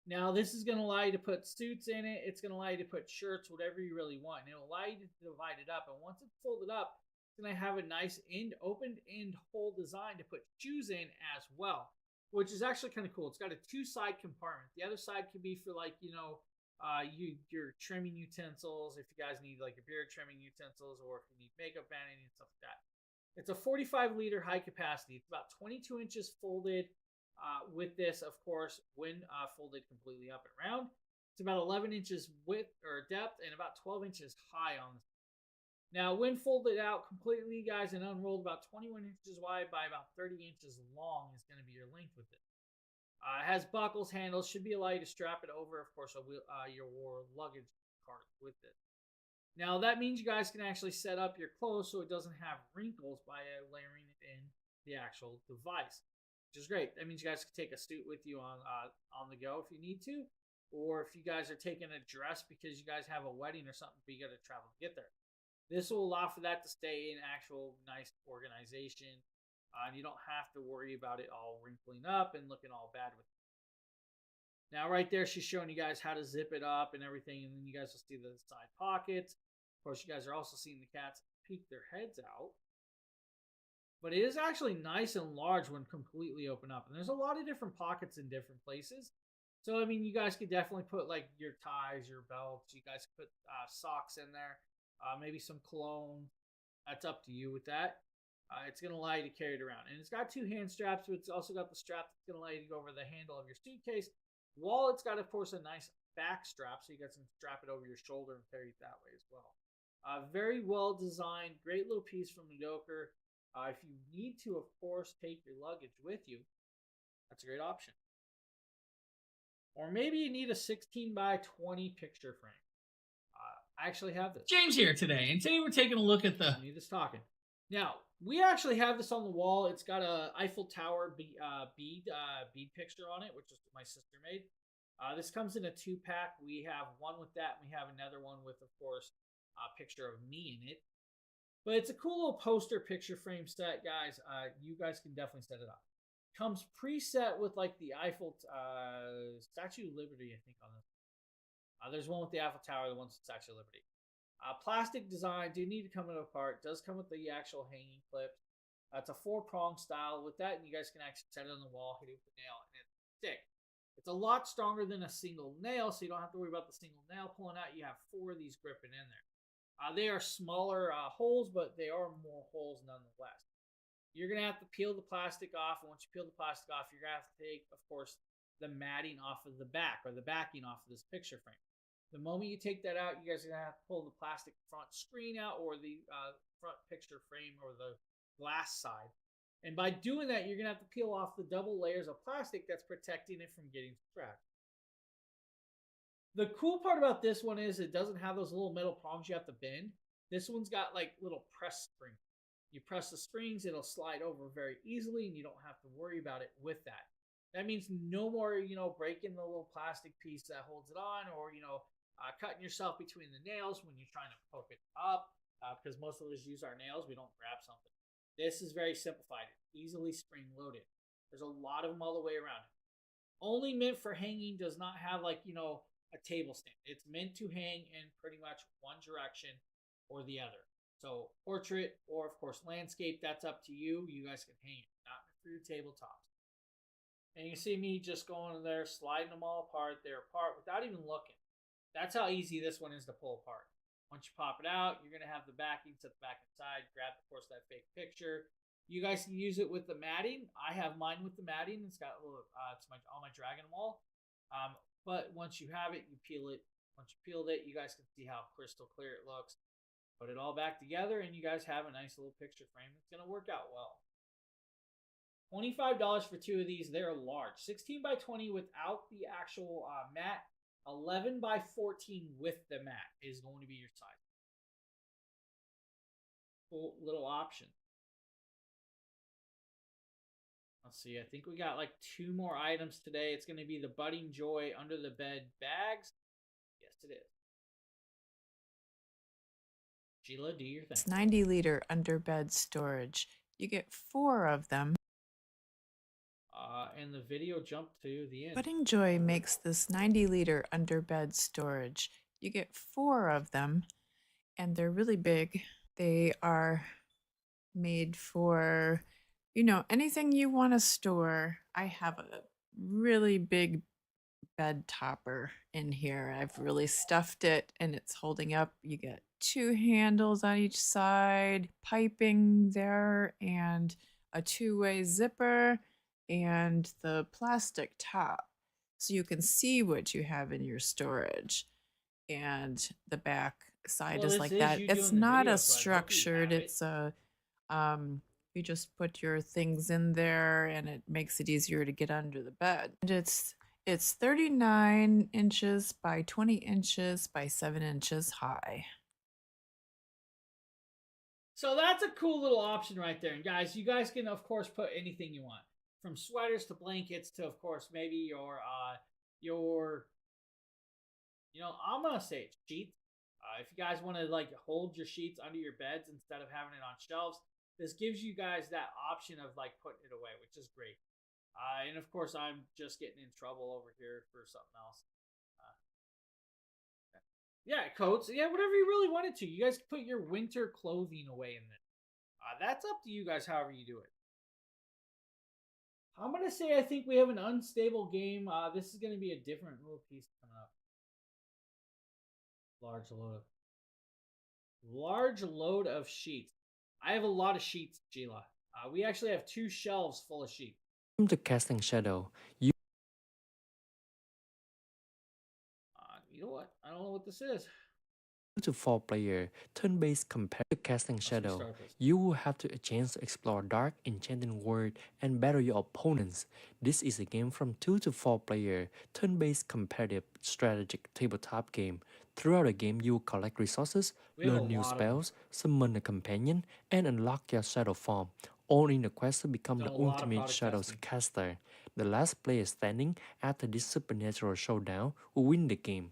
Now, this is going to allow you to put suits in it. It's going to allow you to put shirts, whatever you really want. And it'll allow you to divide it up. And once it's folded up, it's going to have a nice opened end hole design to put shoes in as well, which is actually kind of cool. It's got a two-side compartment. The other side can be for your trimming utensils, if you guys need like your beard trimming utensils, or if you need makeup vanity and stuff like that. It's a 45-liter high capacity. It's about 22 inches folded. With this, of course, when folded completely up and around, it's about 11 inches width or depth and about 12 inches high on this. Now, when folded out completely, guys, and unrolled, about 21 inches wide by about 30 inches long is going to be your length with it. It has buckles, handles, should be allowed you to strap it over, of course, your luggage cart with it. Now, that means you guys can actually set up your clothes so it doesn't have wrinkles by layering it in the actual device, which is great. That means you guys can take a suit with you on the go if you need to, or if you guys are taking a dress because you guys have a wedding or something, but you got to travel to get there. This will allow for that to stay in actual nice organization, and you don't have to worry about it all wrinkling up and looking all bad with it. Now, right there, she's showing you guys how to zip it up and everything, and then you guys will see the side pockets. Of course, you guys are also seeing the cats peek their heads out. But it is actually nice and large when completely open up. And there's a lot of different pockets in different places. So, I mean, you guys could definitely put like your ties, your belts. You guys could put socks in there. Maybe some cologne. That's up to you with that. It's going to allow you to carry it around. And it's got two hand straps, but it's also got the strap that's going to allow you to go over the handle of your suitcase. While it's got, of course, a nice back strap, so you guys can strap it over your shoulder and carry it that way as well. Very well designed. Great little piece from Modoker. If you need to, of course, take your luggage with you, that's a great option. Or maybe you need a 16 by 20 picture frame. I actually have this. James here today, and today we're taking a look at the... I need this talking. Now, we actually have this on the wall. It's got a Eiffel Tower bead picture on it, which is my sister made. This comes in a 2-pack. We have one with that, and we have another one with, of course, a picture of me in it. But it's a cool little poster picture frame set, guys. You guys can definitely set it up. Comes preset with like the Eiffel Statue of Liberty, I think, on this. There's one with the Eiffel Tower, the one with the Statue of Liberty. Plastic design, do need to come apart. Does come with the actual hanging clips. It's a 4-prong style. With that, and you guys can actually set it on the wall, hit it with a nail, and it's stick. It's a lot stronger than a single nail, so you don't have to worry about the single nail pulling out. You have 4 of these gripping in there. They are smaller holes, but they are more holes nonetheless. you're going to have to peel the plastic off. And once you peel the plastic off, you're going to have to take, of course, the matting off of the back, or the backing off of this picture frame. The moment you take that out, you guys are going to have to pull the plastic front screen out, or the front picture frame, or the glass side. And by doing that, you're going to have to peel off the double layers of plastic that's protecting it from getting scratched. The cool part about this one is it doesn't have those little metal prongs you have to bend. This one's got like little press springs. You press the springs, it'll slide over very easily, and you don't have to worry about it with that. That means no more, breaking the little plastic piece that holds it on, or, cutting yourself between the nails when you're trying to poke it up, because most of us use our nails. We don't grab something. This is very simplified. It's easily spring loaded. There's a lot of them all the way around. Only meant for hanging, does not have a table stand. It's meant to hang in pretty much one direction or the other. So portrait, or of course landscape, that's up to you. You guys can hang it, not for your tabletops. And you see me just going in there, sliding them all apart. They're apart without even looking. That's how easy this one is to pull apart. Once you pop it out, you're going to have the backing to the back and side. Grab, of course, that fake picture. You guys can use it with the matting. I have mine with the matting. It's got a little, it's on my Dragon wall. But once you have it, you peel it. Once you peeled it, you guys can see how crystal clear it looks. Put it all back together, and you guys have a nice little picture frame that's going to work out well. $25 for two of these. They're large. 16 by 20 without the actual mat. 11 by 14 with the mat is going to be your size. Cool little option. Let's see. I think we got like 2 more items today. It's going to be the Budding Joy under the bed bags. Yes, it is. Sheila, do your thing. It's 90-liter underbed storage. You get 4 of them. And the video jumped to the end. Budding Joy makes this 90-liter underbed storage. You get 4 of them, and they're really big. They are made for, anything you want to store. I have a really big bed topper in here. I've really stuffed it, and it's holding up. You get 2 handles on each side, piping there, and a 2-way zipper, and the plastic top, so you can see what you have in your storage. And the back side is like that. It's not a structured, it's a you just put your things in there, and it makes it easier to get under the bed. And it's 39 inches by 20 inches by 7 inches high. So that's a cool little option right there. And guys, you guys can of course put anything you want, from sweaters to blankets to, of course, maybe your I'm gonna say it's sheets. If you guys want to hold your sheets under your beds instead of having it on shelves, this gives you guys that option of putting it away, which is great. And of course, I'm just getting in trouble over here for something else. Yeah, coats. Yeah, whatever you really wanted to. You guys can put your winter clothing away in there. That's up to you guys, however you do it. I'm going to say I think we have an unstable game. This is going to be a different little piece coming up. Large load of sheets. I have a lot of sheets, Sheila. We actually have 2 shelves full of sheets. The casting shadow. You know what? I don't know what this is. 2 to 4 player turn-based competitive casting shadow. You will have a chance to explore dark, enchanting world and battle your opponents. This is a game from 2 to 4 player turn-based competitive strategic tabletop game. Throughout the game, you will collect resources, learn new spells, summon a companion, and unlock your shadow form, all in the quest to become the ultimate shadow caster. The last player standing after this supernatural showdown will win the game.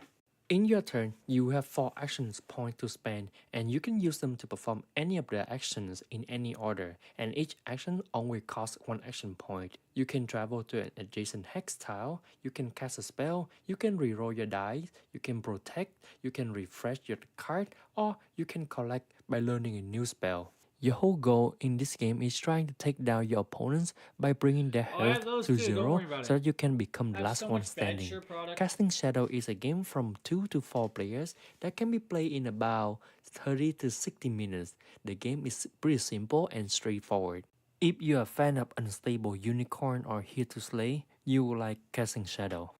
In your turn, you have 4 action points to spend, and you can use them to perform any of the actions in any order, and each action only costs 1 action point. You can travel to an adjacent hex tile, you can cast a spell, you can reroll your dice, you can protect, you can refresh your card, or you can collect by learning a new spell. Your whole goal in this game is trying to take down your opponents by bringing their health to 0 so that you can become the last one standing. Casting Shadow is a game from 2 to 4 players that can be played in about 30 to 60 minutes. The game is pretty simple and straightforward. If you're a fan of Unstable Unicorn or Here to Slay, you will like Casting Shadow.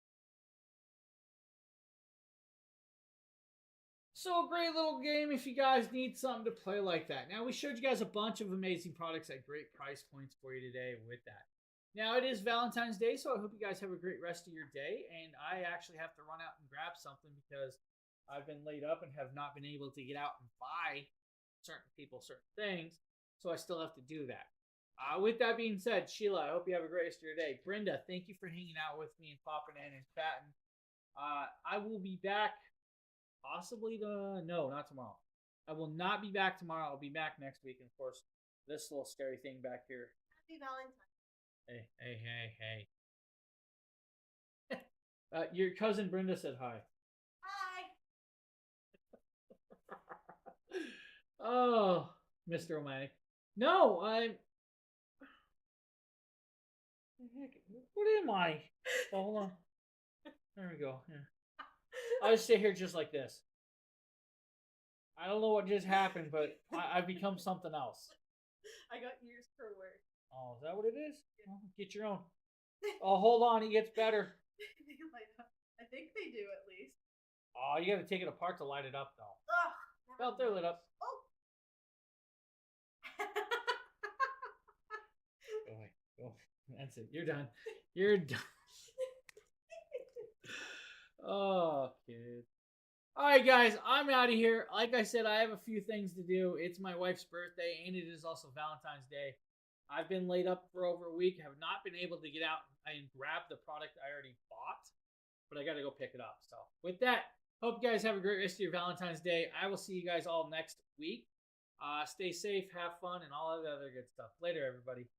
So a great little game if you guys need something to play like that. Now we showed you guys a bunch of amazing products at great price points for you today with that. Now it is Valentine's Day, so I hope you guys have a great rest of your day. And I actually have to run out and grab something because I've been laid up and have not been able to get out and buy certain people certain things. So I still have to do that. With that being said, Sheila, I hope you have a great rest of your day. Brenda, thank you for hanging out with me and popping in and chatting. I will be back possibly no, not tomorrow. I will not be back tomorrow. I'll be back next week. And of course, this little scary thing back here. Happy Valentine's. Hey. Your cousin Brenda said hi. Hi. Oh, Mr. Romantic. No, I'm. What am I? Oh, hold on. There we go. Yeah. I just sit here just like this. I don't know what just happened, but I've become something else. I got ears per word. Oh, is that what it is? Yeah. Well, get your own. Oh, hold on. It gets better. I think they do at least. Oh, you got to take it apart to light it up, though. Ugh. Well, they're lit up. Oh. Go away. Go. That's it. You're done. You're done. Oh, kid. All right, guys, I'm out of here. Like I said, I have a few things to do. It's my wife's birthday, and it is also Valentine's Day. I've been laid up for over a week, have not been able to get out and grab the product I already bought, but I got to go pick it up. So with that, hope you guys have a great rest of your Valentine's Day. I will see you guys all next week. Stay safe, have fun, and all of the other good stuff. Later, everybody.